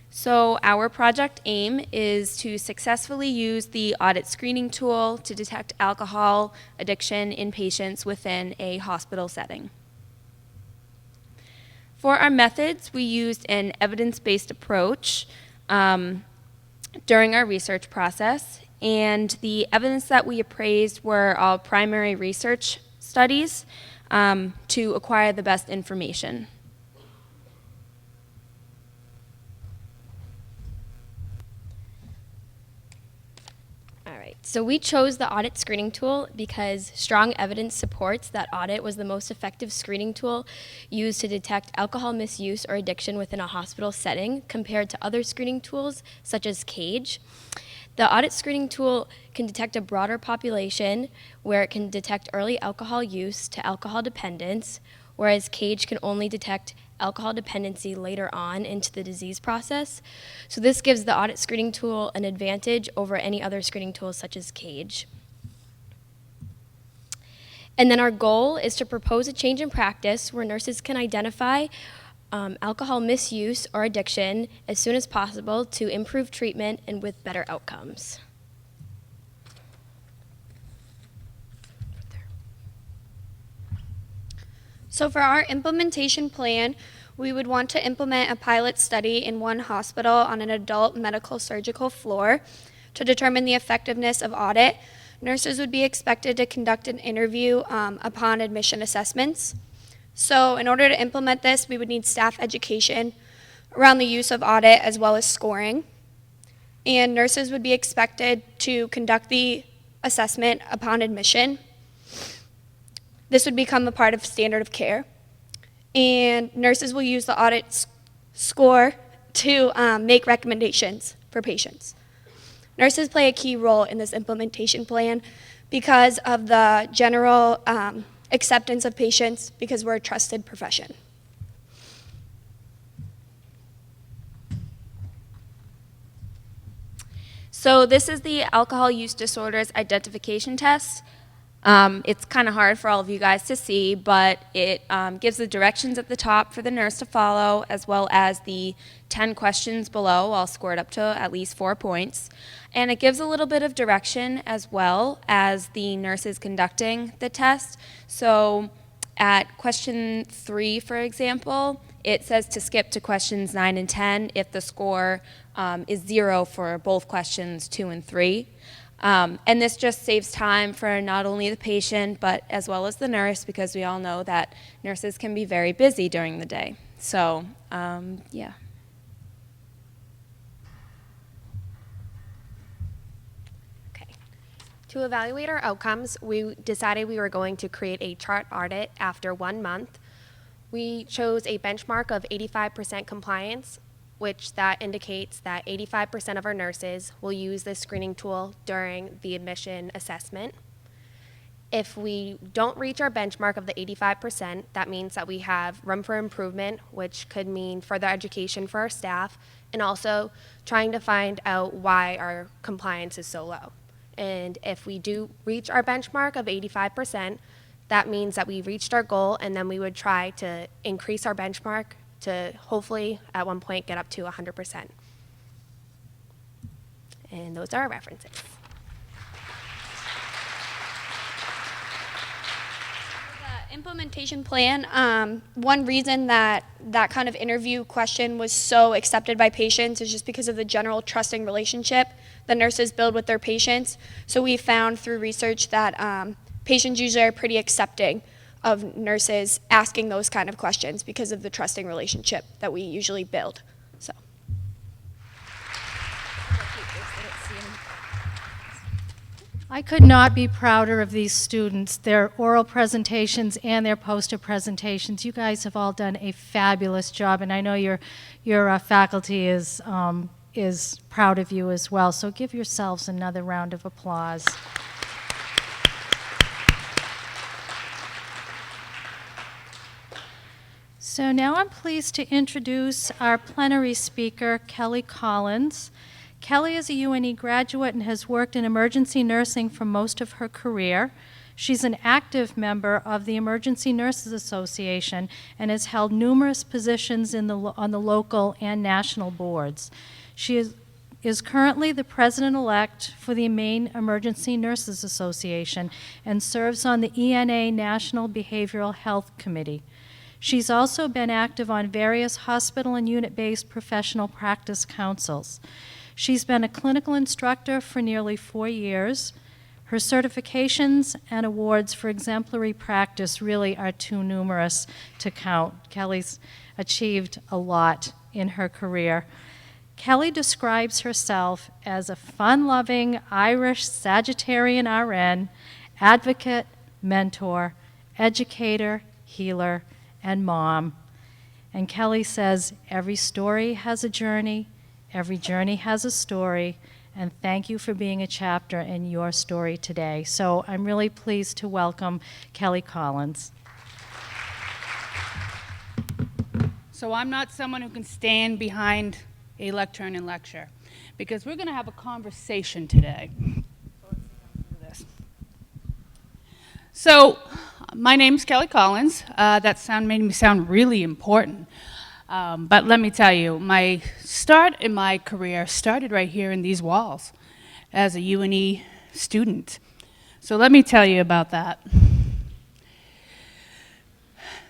So our project aim is to successfully use the audit screening tool to detect alcohol addiction in patients within a hospital setting. For our methods, we used an evidence-based approach during our research process, and the evidence that we appraised were all primary research studies to acquire the best information. So we chose the audit screening tool because strong evidence supports that audit was the most effective screening tool used to detect alcohol misuse or addiction within a hospital setting compared to other screening tools such as CAGE. The audit screening tool can detect a broader population where it can detect early alcohol use to alcohol dependence, whereas CAGE can only detect alcohol dependency later on into the disease process. So this gives the audit screening tool an advantage over any other screening tools such as CAGE. And then our goal is to propose a change in practice where nurses can identify alcohol misuse or addiction as soon as possible to improve treatment and with better outcomes. So for our implementation plan, we would want to implement a pilot study in one hospital on an adult medical surgical floor to determine the effectiveness of audit. Nurses would be expected to conduct an interview upon admission assessments. So in order to implement this, we would need staff education around the use of audit as well as scoring. And nurses would be expected to conduct the assessment upon admission. This would become a part of standard of care. And nurses will use the audit score to make recommendations for patients. Nurses play a key role in this implementation plan because of the general acceptance of patients, because we're a trusted profession. So this is the alcohol use disorders identification test. It's kind of hard for all of you guys to see, but it gives the directions at the top for the nurse to follow, as well as the 10 questions below, all scored up to at least 4 points. And it gives a little bit of direction as well as the nurse is conducting the test. So at question 3, for example, it says to skip to questions 9 and 10 if the score is 0 for both questions 2 and 3. And this just saves time for not only the patient, but as well as the nurse, because we all know that nurses can be very busy during the day. So, yeah. Okay. To evaluate our outcomes, we decided we were going to create a chart audit after 1 month. We chose a benchmark of 85% compliance, which that indicates that 85% of our nurses will use this screening tool during the admission assessment. If we don't reach our benchmark of the 85%, that means that we have room for improvement, which could mean further education for our staff, and also trying to find out why our compliance is so low. And if we do reach our benchmark of 85%, that means that we reached our goal, and then we would try to increase our benchmark to hopefully at one point get up to 100%. And those are our references. The implementation plan, one reason that that kind of interview question was so accepted by patients is just because of the general trusting relationship the nurses build with their patients. So we found through research that patients usually are pretty accepting of nurses asking those kind of questions because of the trusting relationship that we usually build. So. I could not be prouder of these students, their oral presentations and their poster presentations. You guys have all done a fabulous job, and I know your faculty is proud of you as well. So give yourselves another round of applause. So now I'm pleased to introduce our plenary speaker, Kelly Collins. Kelly is a UNE graduate and has worked in emergency nursing for most of her career. She's an active member of the Emergency Nurses Association and has held numerous positions on the local and national boards. She is currently the president-elect for the Maine Emergency Nurses Association and serves on the ENA National Behavioral Health Committee. She's also been active on various hospital and unit-based professional practice councils. She's been a clinical instructor for nearly 4 years. Her certifications and awards for exemplary practice really are too numerous to count. Kelly's achieved a lot in her career. Kelly describes herself as a fun-loving Irish Sagittarian RN, advocate, mentor, educator, healer, and mom. And Kelly says, every story has a journey, every journey has a story, and thank you for being a chapter in your story today. So I'm really pleased to welcome Kelly Collins. So I'm not someone who can stand behind a lectern and lecture, because we're going to have a conversation today. So my name's Kelly Collins. That made me sound really important. But let me tell you, my start in my career started right here in these walls as a UNE student. So let me tell you about that.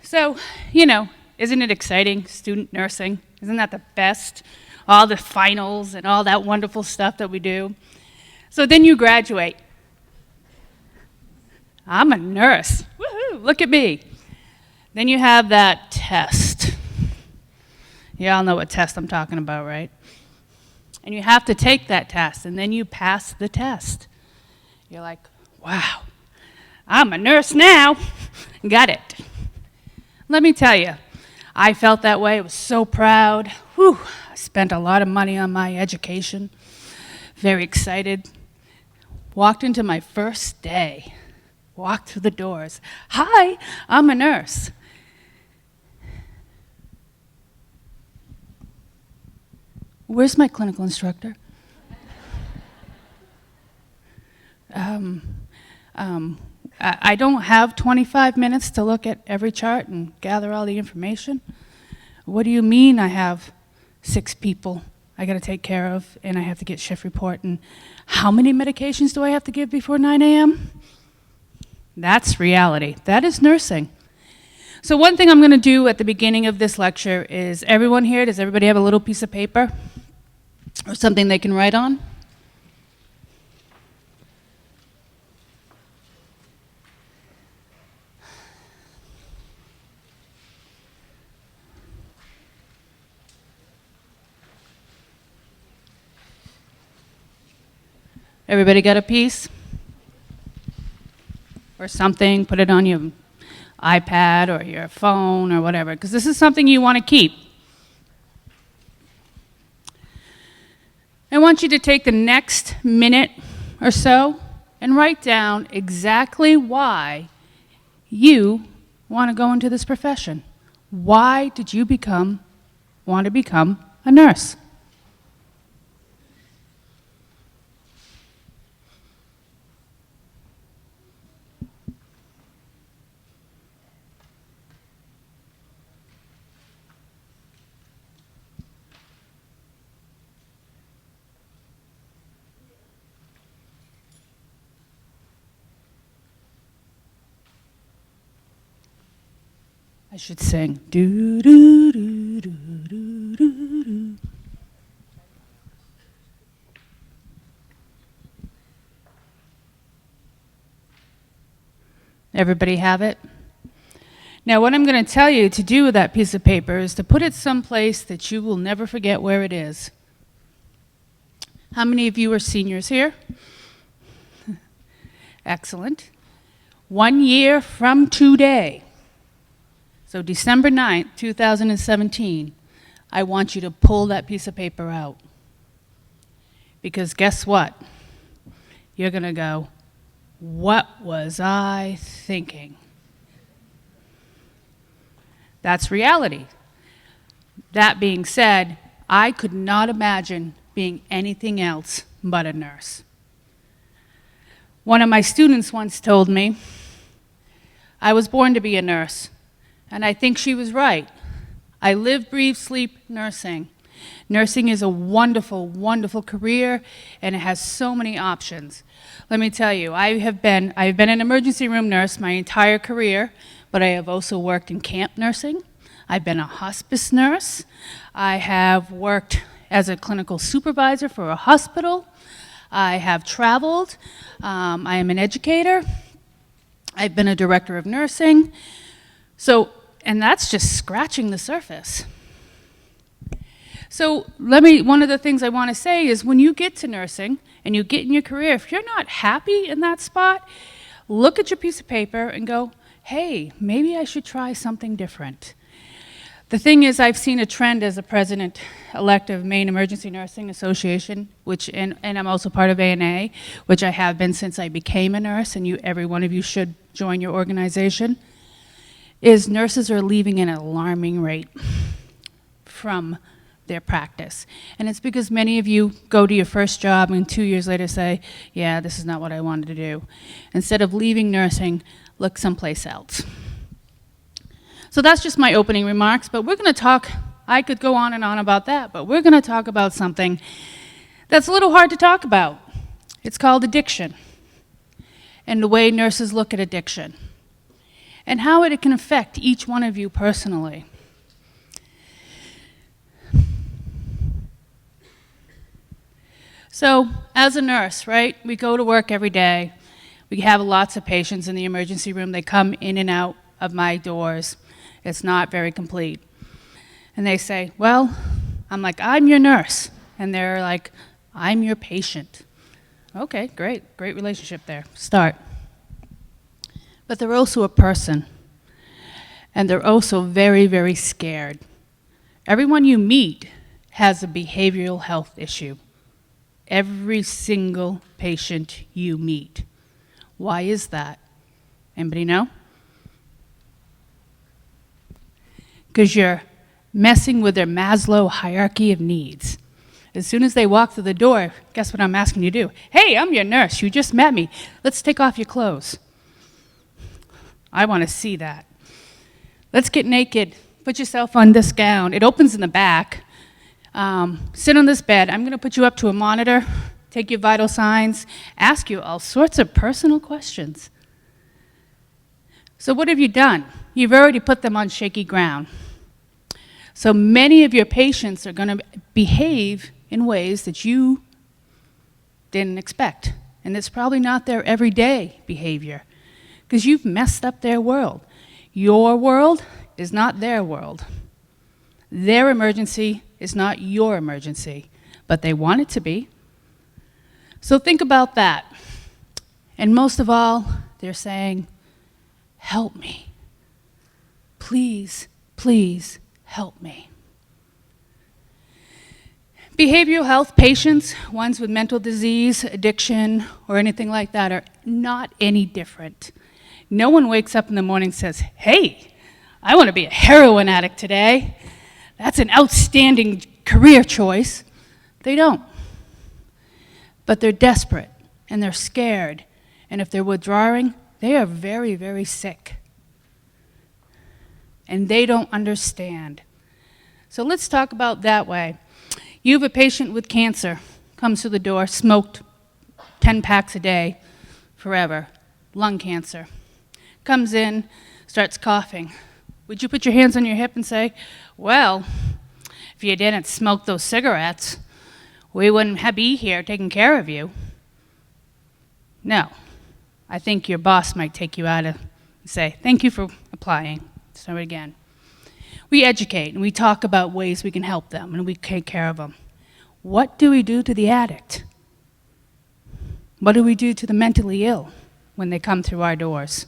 So, you know, isn't it exciting, student nursing? Isn't that the best? All the finals and all that wonderful stuff that we do. So then you graduate. I'm a nurse. Woohoo, look at me. Then you have that test. You all know what test I'm talking about, right? And you have to take that test, and then you pass the test. You're like, wow, I'm a nurse now. Got it. Let me tell you, I felt that way. I was so proud. Whew, I spent a lot of money on my education. Very excited. Walked into my first day. Walked through the doors. Hi, I'm a nurse. Where's my clinical instructor? I don't have 25 minutes to look at every chart and gather all the information. What do you mean I have 6 people I got to take care of and I have to get shift report? And how many medications do I have to give before 9 a.m.? That's reality. That is nursing. So one thing I'm going to do at the beginning of this lecture is, everyone here, does everybody have a little piece of paper or something they can write on? Everybody got a piece? Or something, put it on your iPad or your phone or whatever, because this is something you want to keep. I want you to take the next minute or so and write down exactly why you want to go into this profession. Why did you want to become a nurse? I should sing. Do, do, do, do, do, do, do. Everybody have it? Now, what I'm going to tell you to do with that piece of paper is to put it someplace that you will never forget where it is. How many of you are seniors here? Excellent. 1 year from today, so December 9th, 2017, I want you to pull that piece of paper out. Because guess what? You're going to go, what was I thinking? That's reality. That being said, I could not imagine being anything else but a nurse. One of my students once told me, I was born to be a nurse. And I think she was right. I live, breathe, sleep nursing. Nursing is a wonderful, wonderful career, and it has so many options. Let me tell you, I've been an emergency room nurse my entire career, but I have also worked in camp nursing. I've been a hospice nurse. I have worked as a clinical supervisor for a hospital. I have traveled. I am an educator. I've been a director of nursing. And that's just scratching the surface. So one of the things I want to say is when you get to nursing and you get in your career, if you're not happy in that spot, look at your piece of paper and go, hey, maybe I should try something different. The thing is, I've seen a trend as a president-elect of Maine Emergency Nursing Association, and I'm also part of ANA, which I have been since I became a nurse, and every one of you should join your organization, is nurses are leaving at an alarming rate from their practice. And it's because many of you go to your first job and 2 years later say, yeah, this is not what I wanted to do. Instead of leaving nursing, look someplace else. So that's just my opening remarks, but we're going to talk, I could go on and on about that, but we're going to talk about something that's a little hard to talk about. It's called addiction, and the way nurses look at addiction, and how it can affect each one of you personally. So, as a nurse, right, we go to work every day. We have lots of patients in the emergency room. They come in and out of my doors. It's not very complete. And they say, well, I'm like, I'm your nurse. And they're like, I'm your patient. Okay, great relationship there. Start. But they're also a person. And they're also very, very scared. Everyone you meet has a behavioral health issue. Every single patient you meet. Why is that? Anybody know? Because you're messing with their Maslow hierarchy of needs. As soon as they walk through the door, guess what I'm asking you to do? Hey, I'm your nurse. You just met me. Let's take off your clothes. I want to see that. Let's get naked. Put yourself on this gown. It opens in the back. Sit on this bed. I'm going to put you up to a monitor, take your vital signs, ask you all sorts of personal questions. So what have you done? You've already put them on shaky ground. So many of your patients are going to behave in ways that you didn't expect. And it's probably not their everyday behavior because you've messed up their world. Your world is not their world. Their emergency is not your emergency, but they want it to be. So think about that. And most of all, they're saying, help me. Please, please help me. Behavioral health patients, ones with mental disease, addiction, or anything like that, are not any different. No one wakes up in the morning and says, hey, I want to be a heroin addict today. That's an outstanding career choice. They don't. But they're desperate, and they're scared, and if they're withdrawing, they are very, very sick. And they don't understand. So let's talk about that way. You have a patient with cancer, comes to the door, smoked 10 packs a day forever, lung cancer. Comes in, starts coughing. Would you put your hands on your hip and say, well, if you didn't smoke those cigarettes, we wouldn't be here taking care of you? No. I think your boss might take you out and say, thank you for applying. So again, we educate and we talk about ways we can help them and we take care of them. What do we do to the addict? What do we do to the mentally ill when they come through our doors?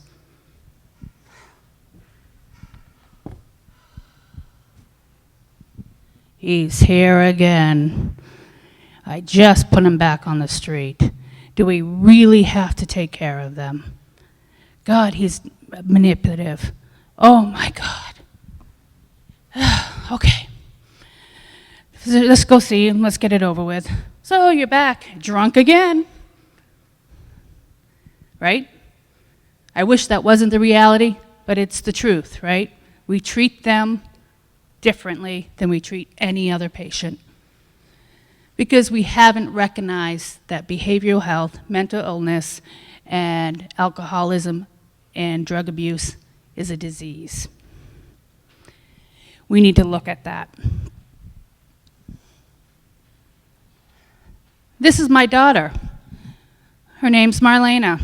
He's here again. I just put him back on the street. Do we really have to take care of them? God, he's manipulative. Oh my God. Okay. Let's go see him. Let's get it over with. So you're back, drunk again. Right? I wish that wasn't the reality, but it's the truth, right? We treat them differently than we treat any other patient because we haven't recognized that behavioral health, mental illness, and alcoholism and drug abuse is a disease. We need to look at that. This is my daughter. Her name's Marlena.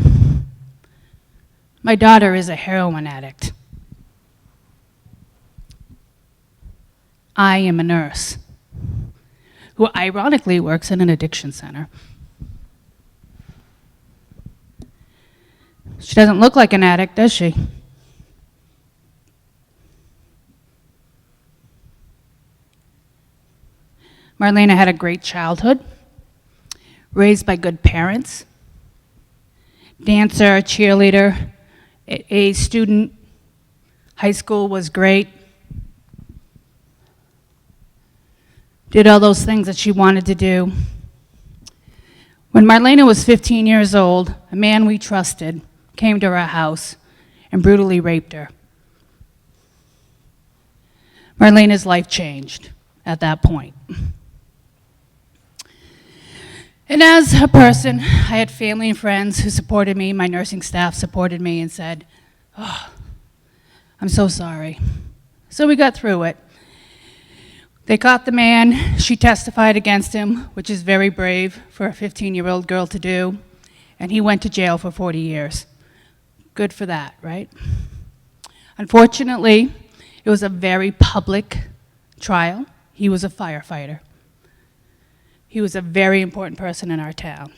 My daughter is a heroin addict. I am a nurse. who ironically works in an addiction center. She doesn't look like an addict, does she? Marlena had a great childhood, raised by good parents, dancer, cheerleader, a student. High school was great. Did all those things that she wanted to do. When Marlena was 15 years old, a man we trusted came to our house and brutally raped her. Marlena's life changed at that point. And as a person, I had family and friends who supported me. My nursing staff supported me and said, "Oh, I'm so sorry." So we got through it. They caught the man. She testified against him, which is very brave for a 15-year-old girl to do. And he went to jail for 40 years. Good for that, right? Unfortunately, it was a very public trial. He was a firefighter. He was a very important person in our town.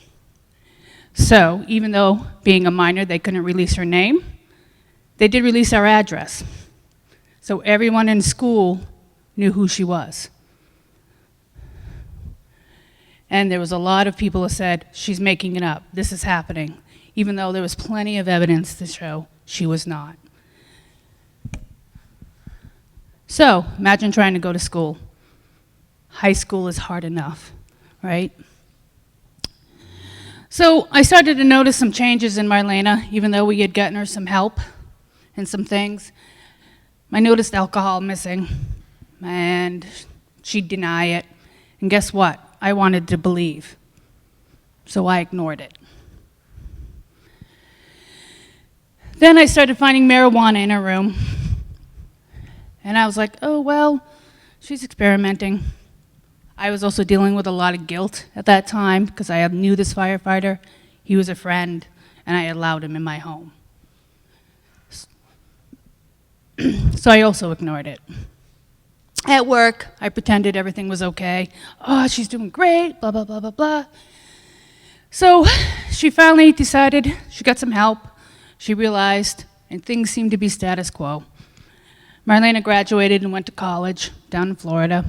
So even though being a minor, they couldn't release her name, they did release our address. So everyone in school knew who she was. And there was a lot of people who said, she's making it up, this is happening, even though there was plenty of evidence to show she was not. So imagine trying to go to school. High school is hard enough, right? So I started to notice some changes in Marlena, even though we had gotten her some help and some things. I noticed alcohol missing, and she'd deny it. And guess what? I wanted to believe, so I ignored it. Then I started finding marijuana in her room, and I was like, oh, well, she's experimenting. I was also dealing with a lot of guilt at that time because I knew this firefighter. He was a friend, and I allowed him in my home. So I also ignored it. At work, I pretended everything was okay. Oh, she's doing great, blah, blah, blah, blah, blah. So she finally decided, she got some help. She realized, and things seemed to be status quo. Marlena graduated and went to college down in Florida.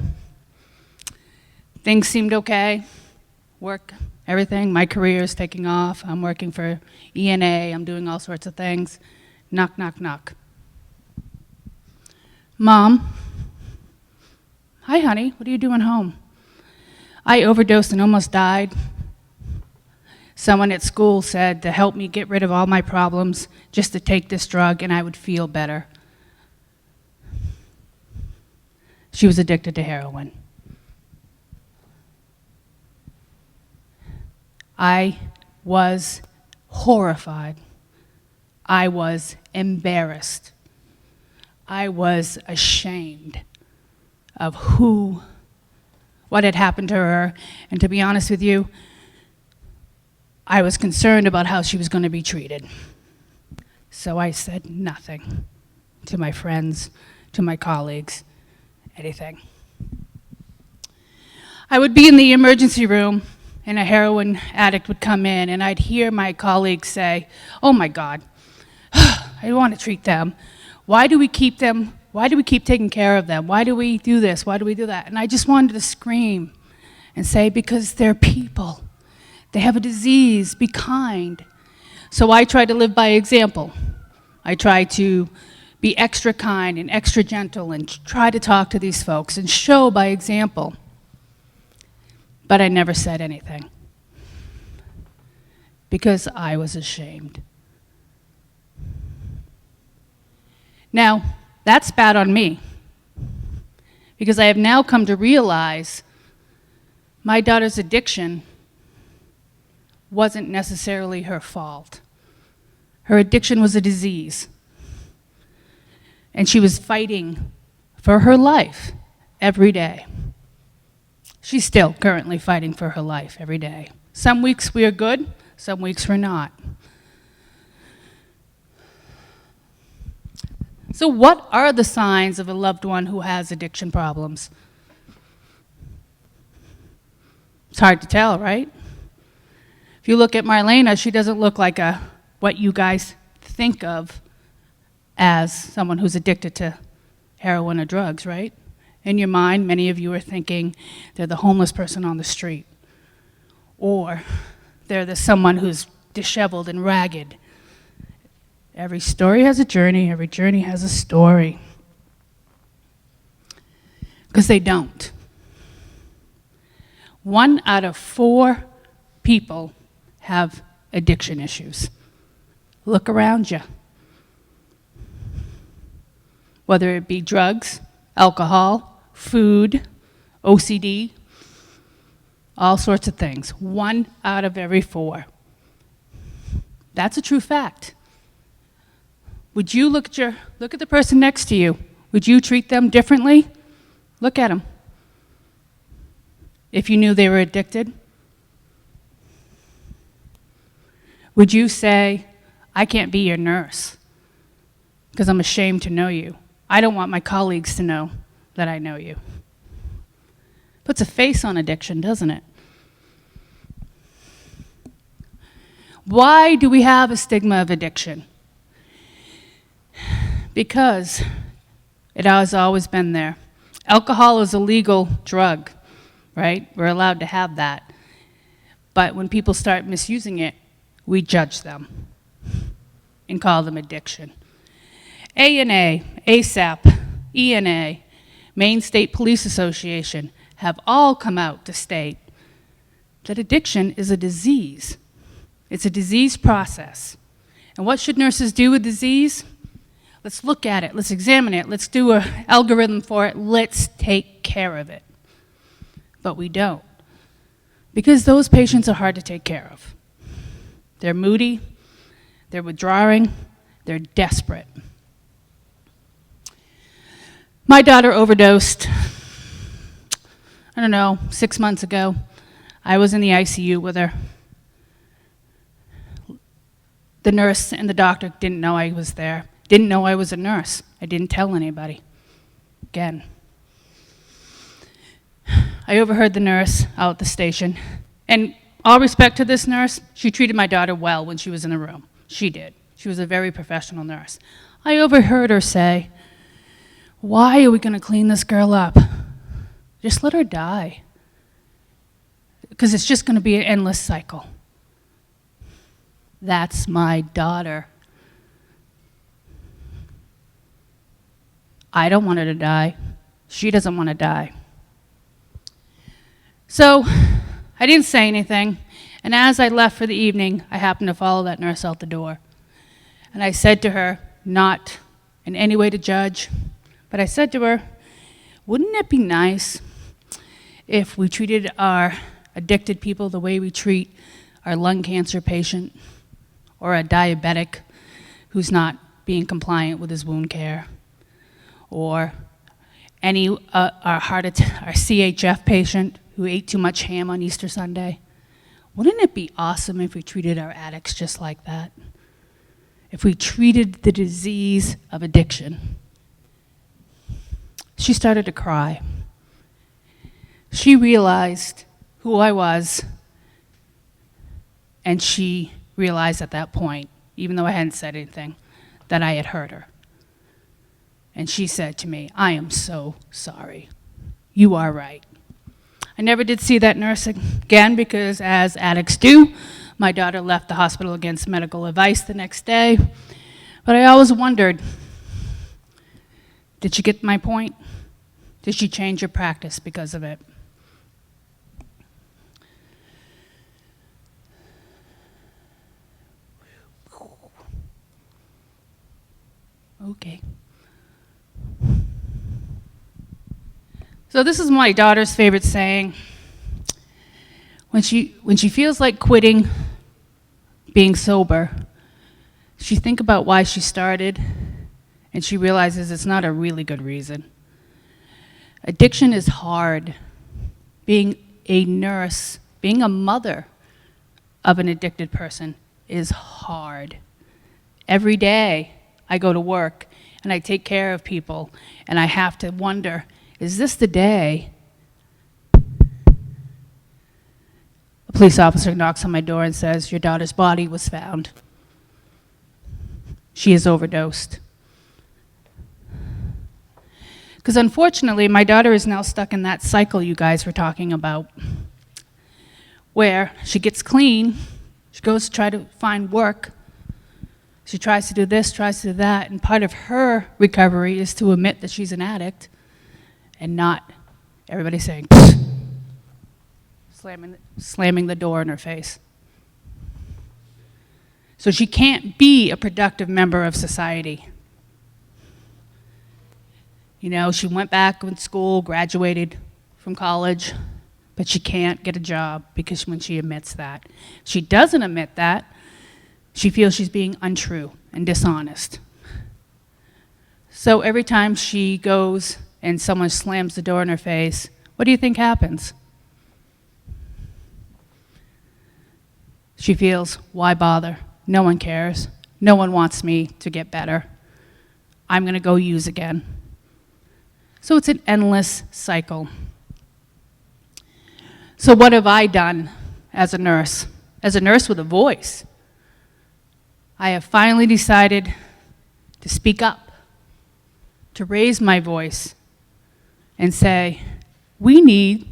Things seemed okay. Work, everything. My career is taking off. I'm working for UNE. I'm doing all sorts of things. Knock, knock, knock. Mom. Hi, honey. What are you doing home? I overdosed and almost died. Someone at school said to help me get rid of all my problems, just to take this drug and I would feel better. She was addicted to heroin. I was horrified. I was embarrassed. I was ashamed of what had happened to her. And to be honest with you, I was concerned about how she was going to be treated. So I said nothing to my friends, to my colleagues, anything. I would be in the emergency room and a heroin addict would come in and I'd hear my colleagues say, oh my God, I want to treat them. Why do we keep them? Why do we keep taking care of them? Why do we do this? Why do we do that? And I just wanted to scream and say, because they're people. They have a disease, be kind. So I try to live by example. I try to be extra kind and extra gentle and try to talk to these folks and show by example. But I never said anything because I was ashamed. Now, that's bad on me because I have now come to realize my daughter's addiction wasn't necessarily her fault. Her addiction was a disease. And she was fighting for her life every day. She's still currently fighting for her life every day. Some weeks we are good, some weeks we're not. So what are the signs of a loved one who has addiction problems? It's hard to tell, right? If you look at Marlena, she doesn't look like what you guys think of as someone who's addicted to heroin or drugs, right? In your mind, many of you are thinking they're the homeless person on the street, or they're someone who's disheveled and ragged. Every story has a journey, every journey has a story. Because they don't. 1 out of 4 people have addiction issues. Look around you. Whether it be drugs, alcohol, food, OCD, all sorts of things. 1 out of every 4. That's a true fact. Would you look at the person next to you? Would you treat them differently? Look at them. If you knew they were addicted, would you say, I can't be your nurse because I'm ashamed to know you. I don't want my colleagues to know that I know you. Puts a face on addiction, doesn't it? Why do we have a stigma of addiction? Because it has always been there. Alcohol is a legal drug, right? We're allowed to have that. But when people start misusing it, we judge them and call them addiction. ANA, ASAP, ENA, Maine State Police Association have all come out to state that addiction is a disease. It's a disease process. And what should nurses do with disease? Let's look at it, let's examine it, let's do an algorithm for it, let's take care of it. But we don't. Because those patients are hard to take care of. They're moody, they're withdrawing, they're desperate. My daughter overdosed, 6 months ago. I was in the ICU with her. The nurse and the doctor didn't know I was there. Didn't know I was a nurse. I didn't tell anybody. Again. I overheard the nurse out at the station. And all respect to this nurse, she treated my daughter well when she was in the room. She did. She was a very professional nurse. I overheard her say, why are we going to clean this girl up? Just let her die. Because it's just going to be an endless cycle. That's my daughter. I don't want her to die. She doesn't want to die. So I didn't say anything. And as I left for the evening, I happened to follow that nurse out the door. And I said to her, not in any way to judge, but I said to her, wouldn't it be nice if we treated our addicted people the way we treat our lung cancer patient or a diabetic who's not being compliant with his wound care, or our CHF patient who ate too much ham on Easter Sunday? Wouldn't it be awesome if we treated our addicts just like that? If we treated the disease of addiction? She started to cry. She realized who I was, and she realized at that point, even though I hadn't said anything, that I had hurt her. And she said to me, I am so sorry. You are right. I never did see that nurse again because, as addicts do, my daughter left the hospital against medical advice the next day. But I always wondered, did she get my point? Did she change her practice because of it? Okay. So this is my daughter's favorite saying. When she feels like quitting being sober, she thinks about why she started, and she realizes it's not a really good reason. Addiction is hard. Being a nurse, being a mother of an addicted person is hard. Every day I go to work and I take care of people, and I have to wonder, is this the day police officer knocks on my door and says, "Your daughter's body was found. She is overdosed." Because unfortunately, my daughter is now stuck in that cycle you guys were talking about, where she gets clean, she goes to try to find work, she tries to do this, tries to do that, and part of her recovery is to admit that she's an addict and not everybody saying, slamming the door in her face. So she can't be a productive member of society. You know, she went back in school, graduated from college, but she can't get a job because when she admits that. She doesn't admit that, she feels she's being untrue and dishonest. So every time she goes and someone slams the door in her face, what do you think happens? She feels, why bother? No one cares. No one wants me to get better. I'm going to go use again. So it's an endless cycle. So what have I done as a nurse? As a nurse with a voice, I have finally decided to speak up, to raise my voice and say, we need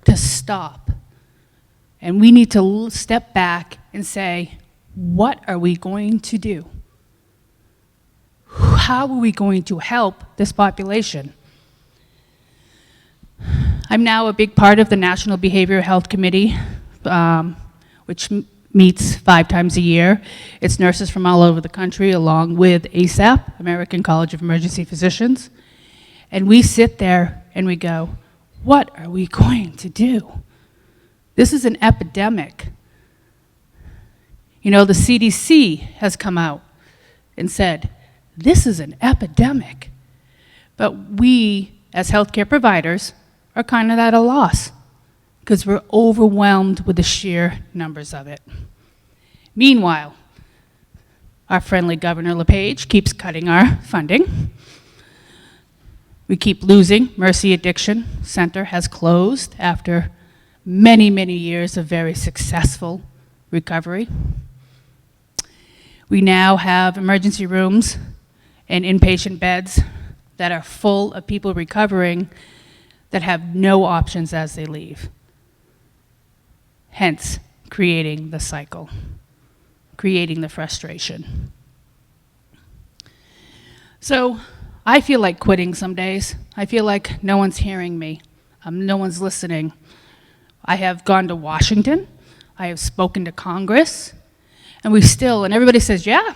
to stop. And we need to step back and say, what are we going to do? How are we going to help this population? I'm now a big part of the National Behavioral Health Committee, which meets 5 times a year. It's nurses from all over the country, along with ASAP, American College of Emergency Physicians. And we sit there and we go, what are we going to do? This is an epidemic. You know, the CDC has come out and said, this is an epidemic. But we, as healthcare providers, are kind of at a loss because we're overwhelmed with the sheer numbers of it. Meanwhile, our friendly Governor LePage keeps cutting our funding. We keep losing. Mercy Addiction Center has closed after many, many years of very successful recovery. We now have emergency rooms and inpatient beds that are full of people recovering that have no options as they leave. Hence, creating the cycle, creating the frustration. So I feel like quitting some days. I feel like no one's hearing me. No one's listening. I have gone to Washington. I have spoken to Congress. And and everybody says, yeah,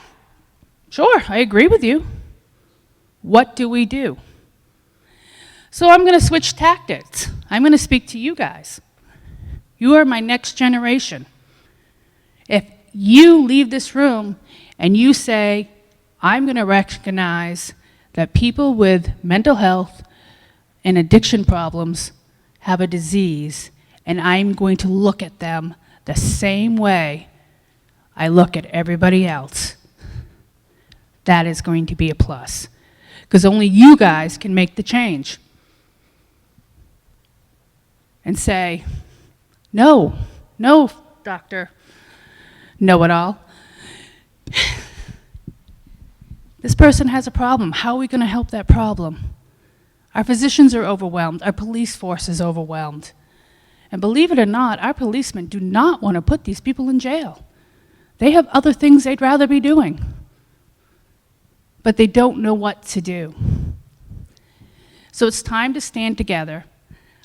sure, I agree with you. What do we do? So I'm going to switch tactics. I'm going to speak to you guys. You are my next generation. If you leave this room and you say, I'm going to recognize that people with mental health and addiction problems have a disease, and I'm going to look at them the same way I look at everybody else, that is going to be a plus. Because only you guys can make the change. And say, no, doctor, know-it-all. This person has a problem. How are we going to help that problem? Our physicians are overwhelmed. Our police force is overwhelmed. And believe it or not, our policemen do not want to put these people in jail. They have other things they'd rather be doing. But they don't know what to do. So it's time to stand together.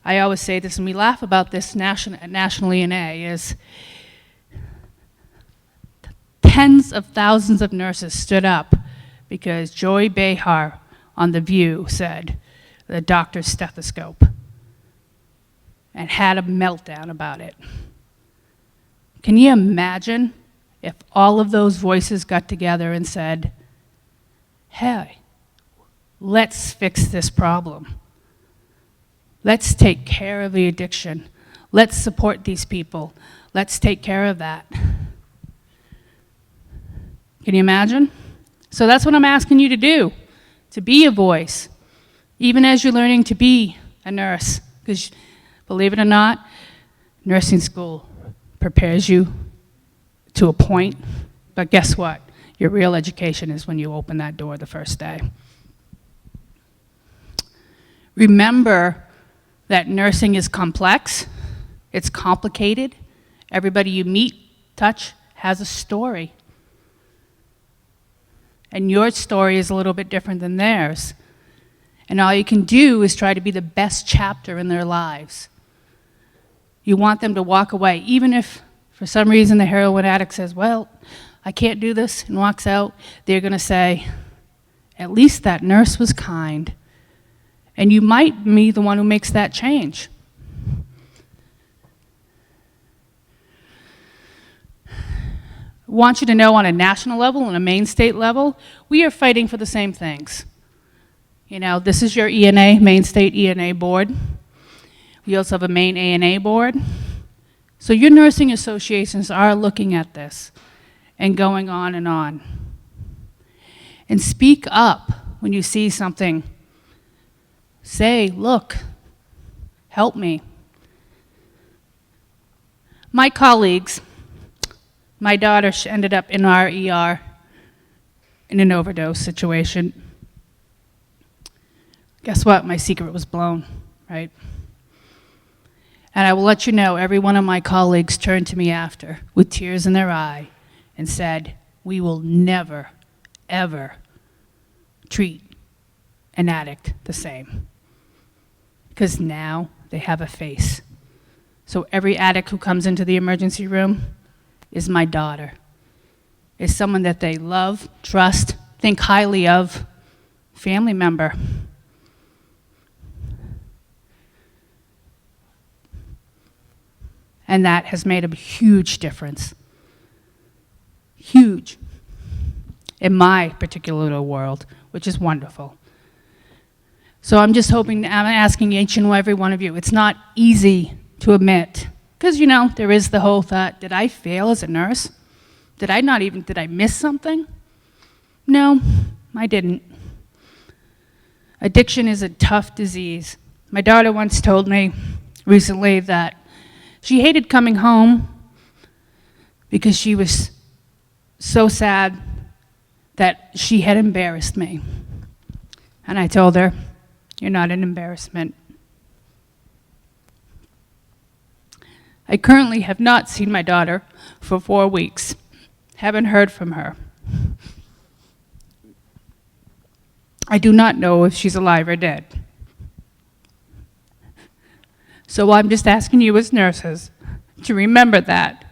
I always say this, and we laugh about this nationally in UNE, is tens of thousands of nurses stood up because Joy Behar on The View said the doctor's stethoscope and had a meltdown about it. Can you imagine if all of those voices got together and said, hey, let's fix this problem. Let's take care of the addiction. Let's support these people. Let's take care of that. Can you imagine? So that's what I'm asking you to do, to be a voice, even as you're learning to be a nurse. Because believe it or not, nursing school prepares you to a point, but guess what? Your real education is when you open that door the first day. Remember that nursing is complex, it's complicated. Everybody you meet, touch, has a story. And your story is a little bit different than theirs. And all you can do is try to be the best chapter in their lives. You want them to walk away, even if for some reason the heroin addict says, well, I can't do this, and walks out, they're gonna say, at least that nurse was kind. And you might be the one who makes that change. I want you to know on a national level and a Maine state level, we are fighting for the same things. You know, this is your ENA, Maine State ENA board. We also have a Maine ANA board. So your nursing associations are looking at this and going on. And speak up when you see something. Say, look, help me. My colleagues, my daughter ended up in our ER in an overdose situation. Guess what? My secret was blown, right? And I will let you know, every one of my colleagues turned to me after with tears in their eye and said, we will never, ever treat an addict the same. Because now they have a face. So every addict who comes into the emergency room is my daughter, is someone that they love, trust, think highly of, family member. And that has made a huge difference. Huge. In my particular little world, which is wonderful. So I'm just hoping, I'm asking each and every one of you, it's not easy to admit. Because, you know, there is the whole thought, did I fail as a nurse? Did I miss something? No, I didn't. Addiction is a tough disease. My daughter once told me recently that she hated coming home because she was so sad that she had embarrassed me. And I told her, you're not an embarrassment. I currently have not seen my daughter for 4 weeks. Haven't heard from her. I do not know if she's alive or dead. So I'm just asking you as nurses to remember that.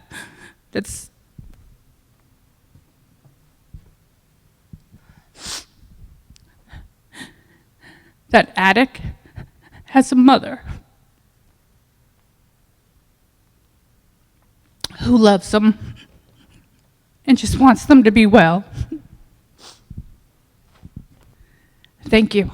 That addict has a mother who loves them and just wants them to be well. Thank you.